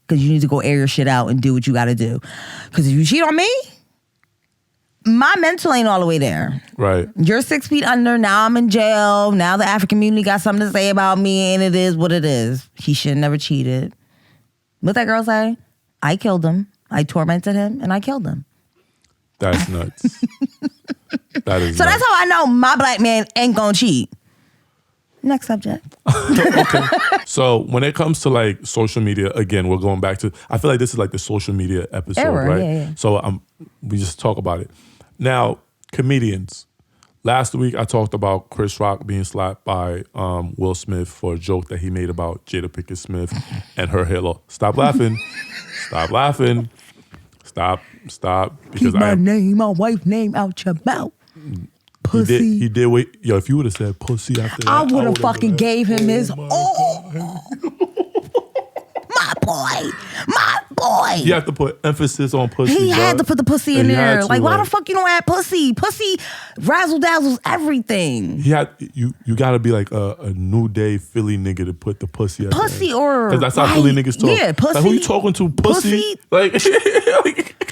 Because you need to go air your shit out and do what you got to do. Because if you cheat on me, my mental ain't all the way there. Right. You're 6 feet under. Now I'm in jail. Now the African community got something to say about me, and it is what it is. He should have never cheated. What that girl say? I killed him. I tormented him, and I killed him. That's nuts. That is so nuts. that's how I know my black man ain't gonna cheat. Next subject. Okay. So when it comes to like social media, again, we're going back to, I feel like this is like the social media episode, right? Yeah. So we just talk about it. Now, comedians. Last week I talked about Chris Rock being slapped by Will Smith for a joke that he made about Jada Pinkett Smith and her hair loss. Stop laughing. Stop laughing. Stop. Because keep my wife's name out your mouth. Pussy. He did wait. Yo, if you would have said pussy after that, I would have fucking gave him his. My boy. You have to put emphasis on pussy. He had to put the pussy in there. Like, why the fuck you don't add pussy? Pussy razzle dazzles everything. You got to be like a New Day Philly nigga to put the pussy at pussy or because that's how Philly niggas talk. Yeah, pussy. Like, who you talking to? Pussy? Like,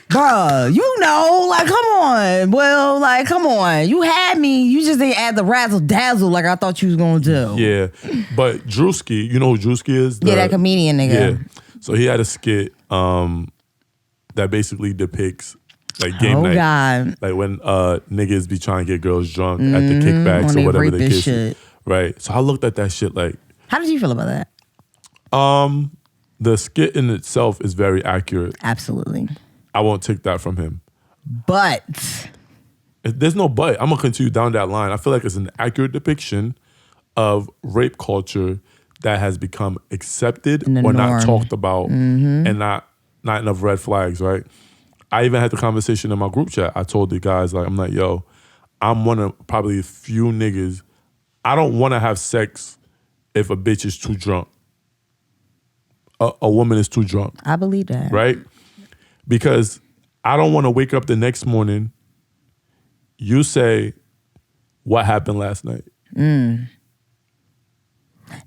bruh, you know, like, come on. Well, like, come on. You had me. You just didn't add the razzle dazzle like I thought you was gonna do. Yeah, but Drewski, you know who Drewski is? That comedian nigga. Yeah. So he had a skit that basically depicts like game night. God. Like when niggas be trying to get girls drunk at the kickbacks or whatever they kiss. Right. So I looked at that shit like. How did you feel about that? The skit in itself is very accurate. Absolutely. I won't take that from him. But. There's no but. I'm going to continue down that line. I feel like it's an accurate depiction of rape culture that has become accepted or not talked about and not enough red flags, right? I even had the conversation in my group chat. I told the guys, like, I'm like, yo, I'm one of probably a few niggas. I don't want to have sex if a bitch is too drunk. A woman is too drunk. I believe that. Right? Because I don't want to wake up the next morning, you say, what happened last night?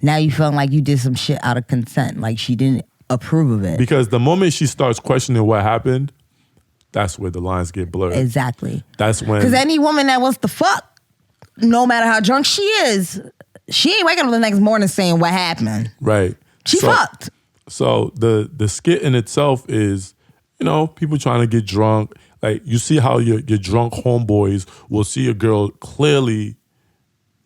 now you feeling like you did some shit out of consent, like she didn't approve of it. Because the moment she starts questioning what happened, that's where the lines get blurred. Exactly. That's when... Because any woman that wants to fuck, no matter how drunk she is, she ain't waking up the next morning saying what happened. Right. She fucked. So the skit in itself is, people trying to get drunk. Like, you see how your drunk homeboys will see a girl clearly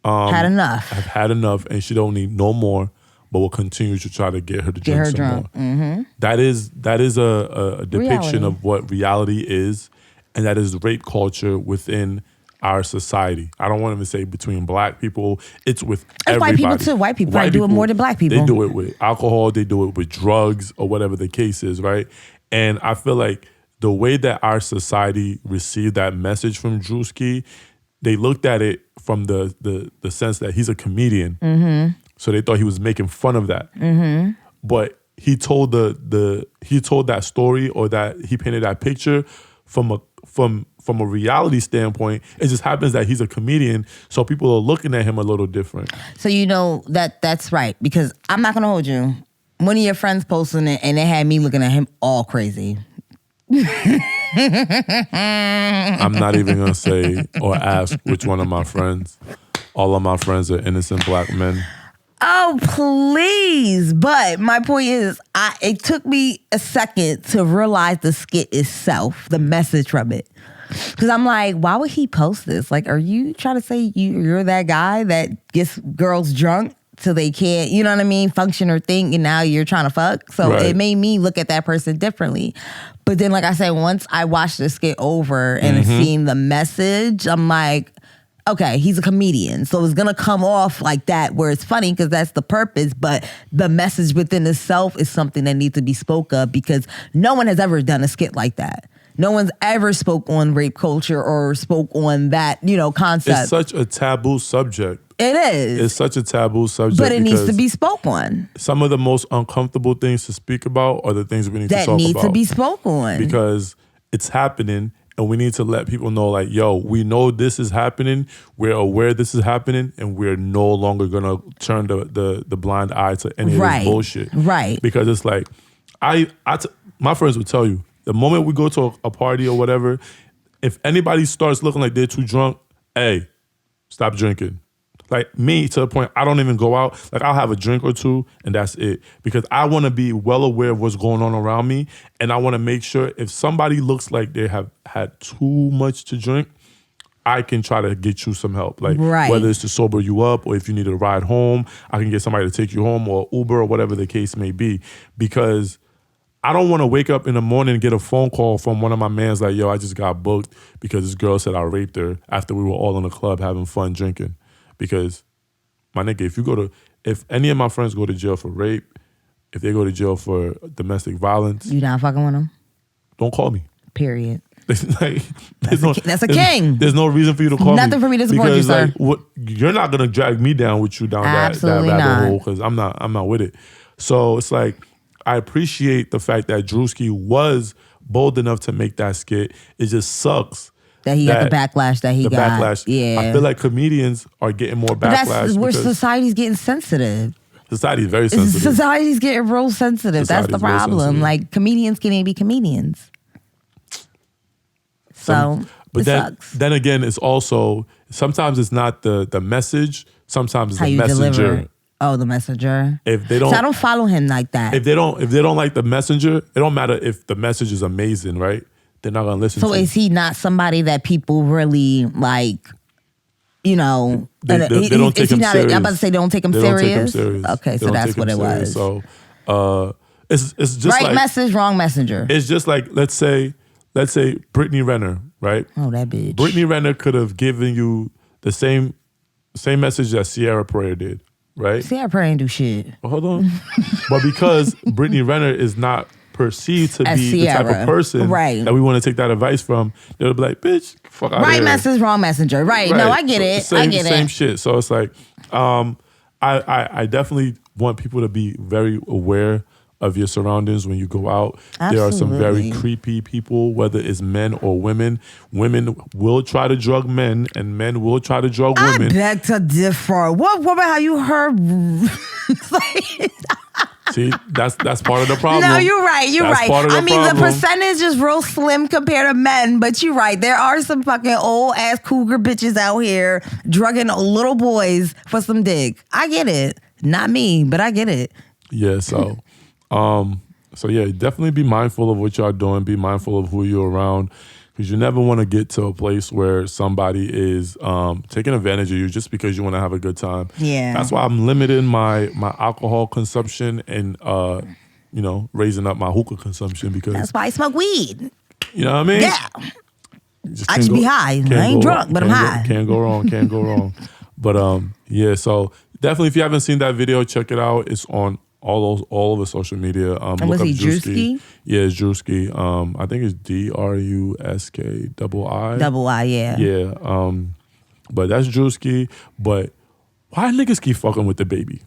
had enough. have had enough, and she don't need no more, but will continue to try to get her to drink some more. Mm-hmm. That is a depiction Reality. of what reality is, and that is rape culture within our society. I don't want to say between black people. It's with everybody. White people too. White people do it more than black people. They do it with alcohol. They do it with drugs or whatever the case is, right? And I feel like the way that our society received that message from Drewski, they looked at it from the sense that he's a comedian. Mm-hmm. So they thought he was making fun of that. Mm-hmm. But he told that story, or that he painted that picture from a reality standpoint. It just happens that he's a comedian, so people are looking at him a little different. So that's right, because I'm not gonna hold you. One of your friends posted it, and it had me looking at him all crazy. I'm not even gonna say or ask which one of my friends. All of my friends are innocent black men. Oh, please. But my point is, it took me a second to realize the skit itself, the message from it. Because I'm like, why would he post this? Like, are you trying to say you're that guy that gets girls drunk so they can't, you know what I mean, function or think, and now you're trying to fuck? So Right. It made me look at that person differently. But then, like I said, once I watched the skit over and seeing the message, I'm like, okay, he's a comedian, so it's gonna come off like that where it's funny because that's the purpose, but the message within itself is something that needs to be spoke of, because no one has ever done a skit like that. No one's ever spoke on rape culture or spoke on that, concept. It's such a taboo subject. It is. It's such a taboo subject. But it needs to be spoke on. Some of the most uncomfortable things to speak about are the things we need to talk about. That need to be spoke on. Because it's happening, and we need to let people know, like, yo, we know this is happening. We're aware this is happening, and we're no longer going to turn the blind eye to any of this bullshit. Right. Because it's like, my friends would tell you, the moment we go to a party or whatever, if anybody starts looking like they're too drunk, hey, stop drinking. Like, me, to the point, I don't even go out. Like, I'll have a drink or two, and that's it. Because I want to be well aware of what's going on around me, and I want to make sure if somebody looks like they have had too much to drink, I can try to get you some help. Like, whether it's to sober you up, or if you need a ride home, I can get somebody to take you home, or Uber, or whatever the case may be. Because I don't want to wake up in the morning and get a phone call from one of my mans like, yo, I just got booked because this girl said I raped her after we were all in the club having fun drinking. Because, my nigga, if any of my friends go to jail for rape, if they go to jail for domestic violence, You not fucking with them? don't call me. Period. Like, That's a king. There's no reason for you to call me. Nothing for me to support you, sir. Like, you're not gonna drag me down with you down that Absolutely rabbit not. hole, because I'm not with it. So it's like, I appreciate the fact that Drewski was bold enough to make that skit. It just sucks that he got the backlash that he got. The backlash. Yeah. I feel like comedians are getting more But backlash. that's where because society's getting sensitive. society is very sensitive. Society's getting real sensitive. That's the Society's real problem. sensitive. Like, comedians can't be comedians. So But it sucks. then again, it's also, sometimes it's not the message. Sometimes it's How the you messenger. deliver. Oh, the messenger. If they don't, So I don't follow him like that. if they don't like the messenger, it don't matter if the message is amazing, right? They're not gonna listen. So to is he not somebody that people really like? They don't take him serious. I'm about to say they don't take him They serious. don't take him serious. Okay, They so don't that's take what him it serious. was. So it's just Right like message, wrong messenger. it's just like let's say Brittany Renner, right? Oh, that bitch. Brittany Renner could have given you the same message that Sierra Prayer did, right? See, I probably ain't do shit. Well, hold on. But because Brittany Renner is not perceived to As be the type Sierra. of person Right. that we want to take that advice from, they'll be like, bitch, fuck out of Right here. message, wrong messenger. Right. No, I get it. Same, I get same it. shit. So it's like, I definitely want people to be very aware of your surroundings when you go out. There are some very Absolutely. creepy people, whether it's men or women. Women will try to drug men, and men will try to drug I women. beg to differ. What about how you heard? It's like, See, that's part of the problem. no, you're right. You're That's right. part of the I mean, problem. the percentage is real slim compared to men, but you're right. There are some fucking old ass cougar bitches out here drugging little boys for some dick. I get it. Not me, but I get it. Yeah, so yeah, definitely be mindful of what y'all doing. Be mindful of who you're around, because you never want to get to a place where somebody is taking advantage of you just because you want to have a good time. Yeah. That's why I'm limiting my alcohol consumption and raising up my hookah consumption, because That's why I smoke weed. you know what I mean? Yeah. Just I can't just be high. I ain't drunk, but I'm high. Can't go wrong. Can't go wrong. But yeah. So definitely, if you haven't seen that video, check it out. It's on all over social media. And look was up he Drewski? Yeah, it's Drewski. I think it's DRUSKII. Double I, yeah. Yeah. But that's Drewski. But why niggas keep fucking with the baby?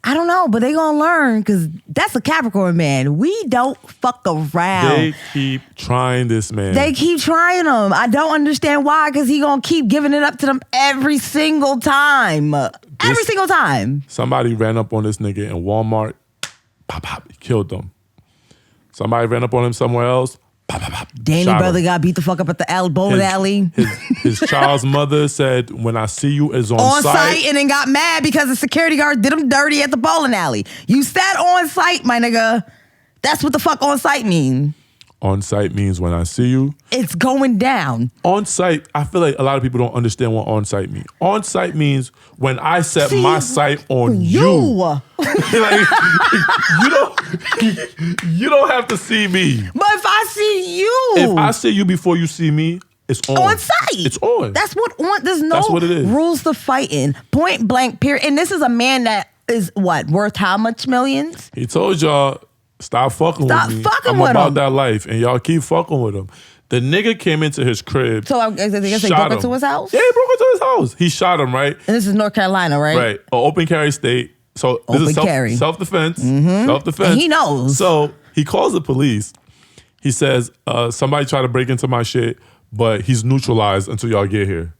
I don't know, but they gonna learn, because that's a Capricorn man. We don't fuck around. They keep trying this man. They keep trying him. I don't understand why, because he gonna keep giving it up to them every single time. Every single time. Somebody ran up on this nigga in Walmart. Pop, pop, killed them. Somebody ran up on him somewhere else. Pop, pop, pop. Danny shot brother him. got beat the fuck up at the bowling alley. His child's mother said, "When I see you is on site, and then got mad because the security guard did him dirty at the bowling alley. You said on site, my nigga. That's what the fuck on site mean. On site means when I see you. It's going down. On site, I feel like a lot of people don't understand what on site means. On site means when I set my sight on you. Like, you don't have to see me. But if I see you, If I see you before you see me, it's on. On site. It's on. That's what on. There's no That's what it is. rules to fighting. Point blank. Period. And this is a man that is what, worth how much millions? He told y'all, stop fucking Stop with me. fucking I'm with about him. that life, and y'all keep fucking with him. The nigga came into his crib. So I guess they shot broke him. into his house. Yeah, he broke into his house. He shot him, right? And this is North Carolina, right? Right. An open carry state. So this Open is carry. self-defense. Self-defense. And he knows. So he calls the police. He says, somebody tried to break into my shit, but he's neutralized until y'all get here.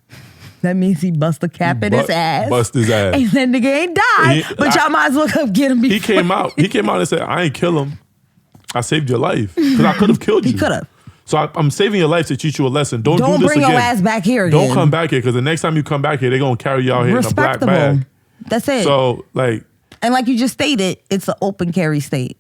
That means he bust a cap in his ass. Bust his ass. And that nigga ain't died. But y'all might as well come get him before. He came out and said, I ain't kill him. I saved your life. Because I could have killed you. He could have. So I'm saving your life to teach you a lesson. Don't do this bring again. your ass back here again. Don't come back here, because the next time you come back here, they're going to carry you out here in a black bag. That's it. So, like... And like you just stated, it's an open carry state.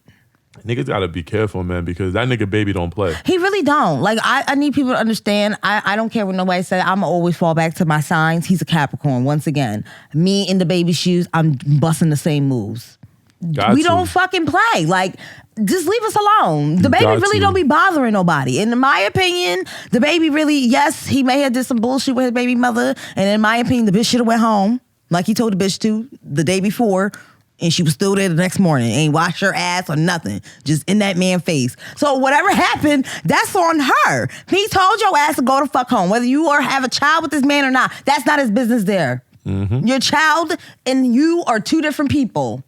Niggas gotta be careful, man, because that nigga baby don't play. He really don't. Like, I need people to understand. I don't care what nobody say. I'm always fall back to my signs. He's a Capricorn. Once again, me in the baby shoes, I'm busting the same moves. We don't fucking play. Like, just leave us alone. The baby really don't be bothering nobody. And in my opinion, the baby really, yes, he may have did some bullshit with his baby mother. And in my opinion, the bitch should have went home, like he told the bitch to the day before. And she was still there the next morning. Ain't washed her ass or nothing. Just in that man's face. So whatever happened, that's on her. He told your ass to go the fuck home. Whether you or have a child with this man or not, that's not his business there. Mm-hmm. Your child and you are two different people.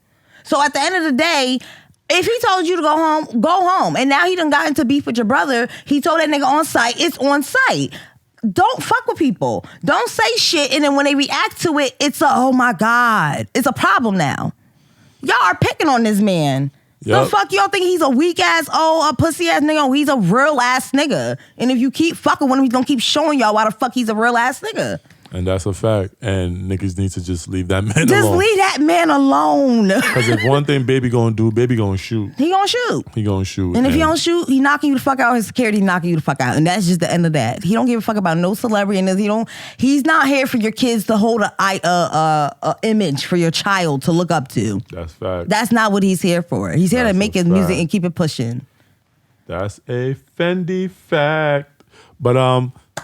So at the end of the day, if he told you to go home, go home. And now he done got into beef with your brother. He told that nigga on site, it's on site. Don't fuck with people. Don't say shit. And then when they react to it, it's a, oh my God. It's a problem now. Y'all are picking on this man. Yep. The fuck y'all think he's a weak ass, a pussy ass nigga? He's a real ass nigga. And if you keep fucking with him, he's gonna keep showing y'all why the fuck he's a real ass nigga. And that's a fact. And niggas need to just leave that man alone. Just leave that man alone. Because if one thing baby gonna do, baby gonna shoot. He gonna shoot. He gonna shoot. And if he don't shoot, he knocking you the fuck out. His security knocking you the fuck out. And that's just the end of that. He don't give a fuck about no celebrity. And he's not here for your kids to hold a image for your child to look up to. That's fact. That's not what he's here for. He's here to make his music and keep it pushing. That's a Fendi fact. But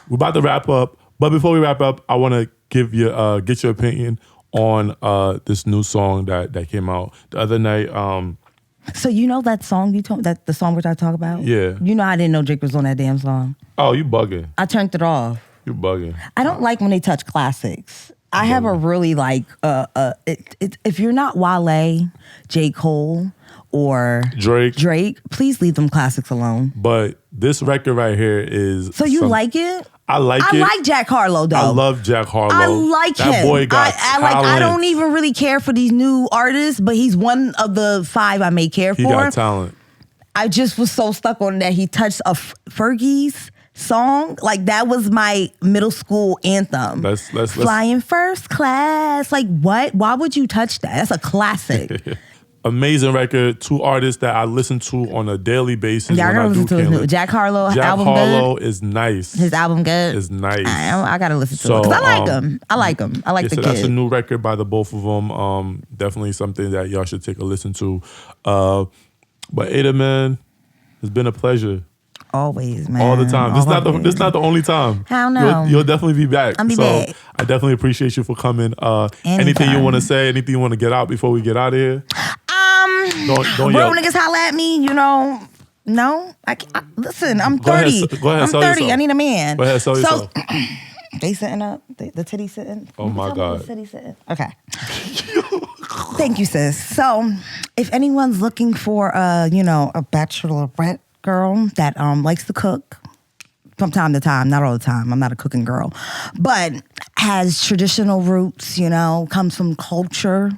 we're about to wrap up. But before we wrap up, I want to get your opinion on this new song that came out the other night. So you know that song you told the song which I talk about? Yeah. You know I didn't know Drake was on that damn song. Oh, you bugging. I turned it off. You bugging. I don't like when they touch classics. I have a really like if you're not Wale, J. Cole, or Drake, please leave them classics alone. But this record right here is... So you like it? I like I it. like Jack Harlow though. I love Jack Harlow. I like him. That boy got talent. I don't even really care for these new artists, but he's one of the 5 I may care He for. got talent. I just was so stuck on that he touched a Fergie's song. Like that was my middle school anthem. Let's Flying first class. Like what? Why would you touch that? That's a classic. Amazing record. 2 artists that I listen to on a daily basis. Yeah, I gotta listen to his new Jack Harlow album. Jack Harlow is nice. His album good. Is nice. I gotta listen to it because I like him. I like him. I like the kid. That's a new record by the both of them. Definitely something that y'all should take a listen to. But Ada, man, it's been a pleasure. Always, man. All the time. This not the only time. Hell no. You'll definitely be back. I'll be back. I definitely appreciate you for coming. Anything you want to say? Anything you want to get out before we get out of here? Don't real niggas holla at me. You know, no. Listen, I'm 30. Go ahead. I'm 30. I need a man. Go ahead. Sell yourself. They sitting up. The titty sitting. Oh my God. The titty sitting. Okay. Thank you, sis. So, if anyone's looking for a bachelorette girl that likes to cook from time to time, not all the time. I'm not a cooking girl, but has traditional roots. Comes from culture,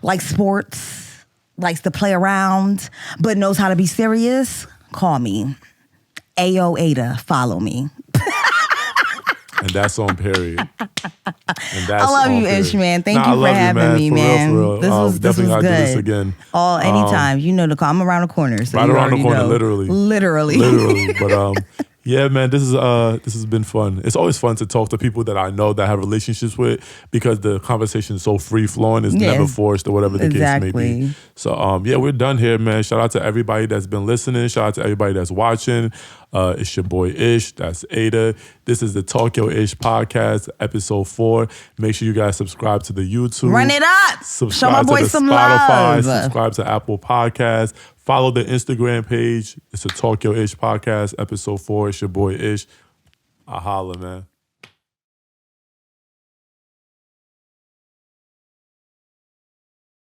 likes sports, likes to play around, but knows how to be serious. Call me. Ayo Ada. Follow me. And that's on period. I love you, Ish, man. Thank you for having me, man. For real. This was definitely gotta good. do this again. Anytime. You know the call. I'm around the corner. So right around the corner, know. Literally. But yeah, man, this has been fun. It's always fun to talk to people that I know that have relationships with because the conversation is so free flowing. It's never forced or whatever the case may be. So yeah, we're done here, man. Shout out to everybody that's been listening. Shout out to everybody that's watching. It's your boy Ish. That's Ada. This is the TalkYoIsh podcast, episode 4. Make sure you guys subscribe to the YouTube. Run it up. Subscribe Show my boy to the some Spotify. love. Subscribe to Apple Podcasts. Follow the Instagram page. It's a TalkYoIsh podcast, episode 4. It's your boy Ish. I holla, man.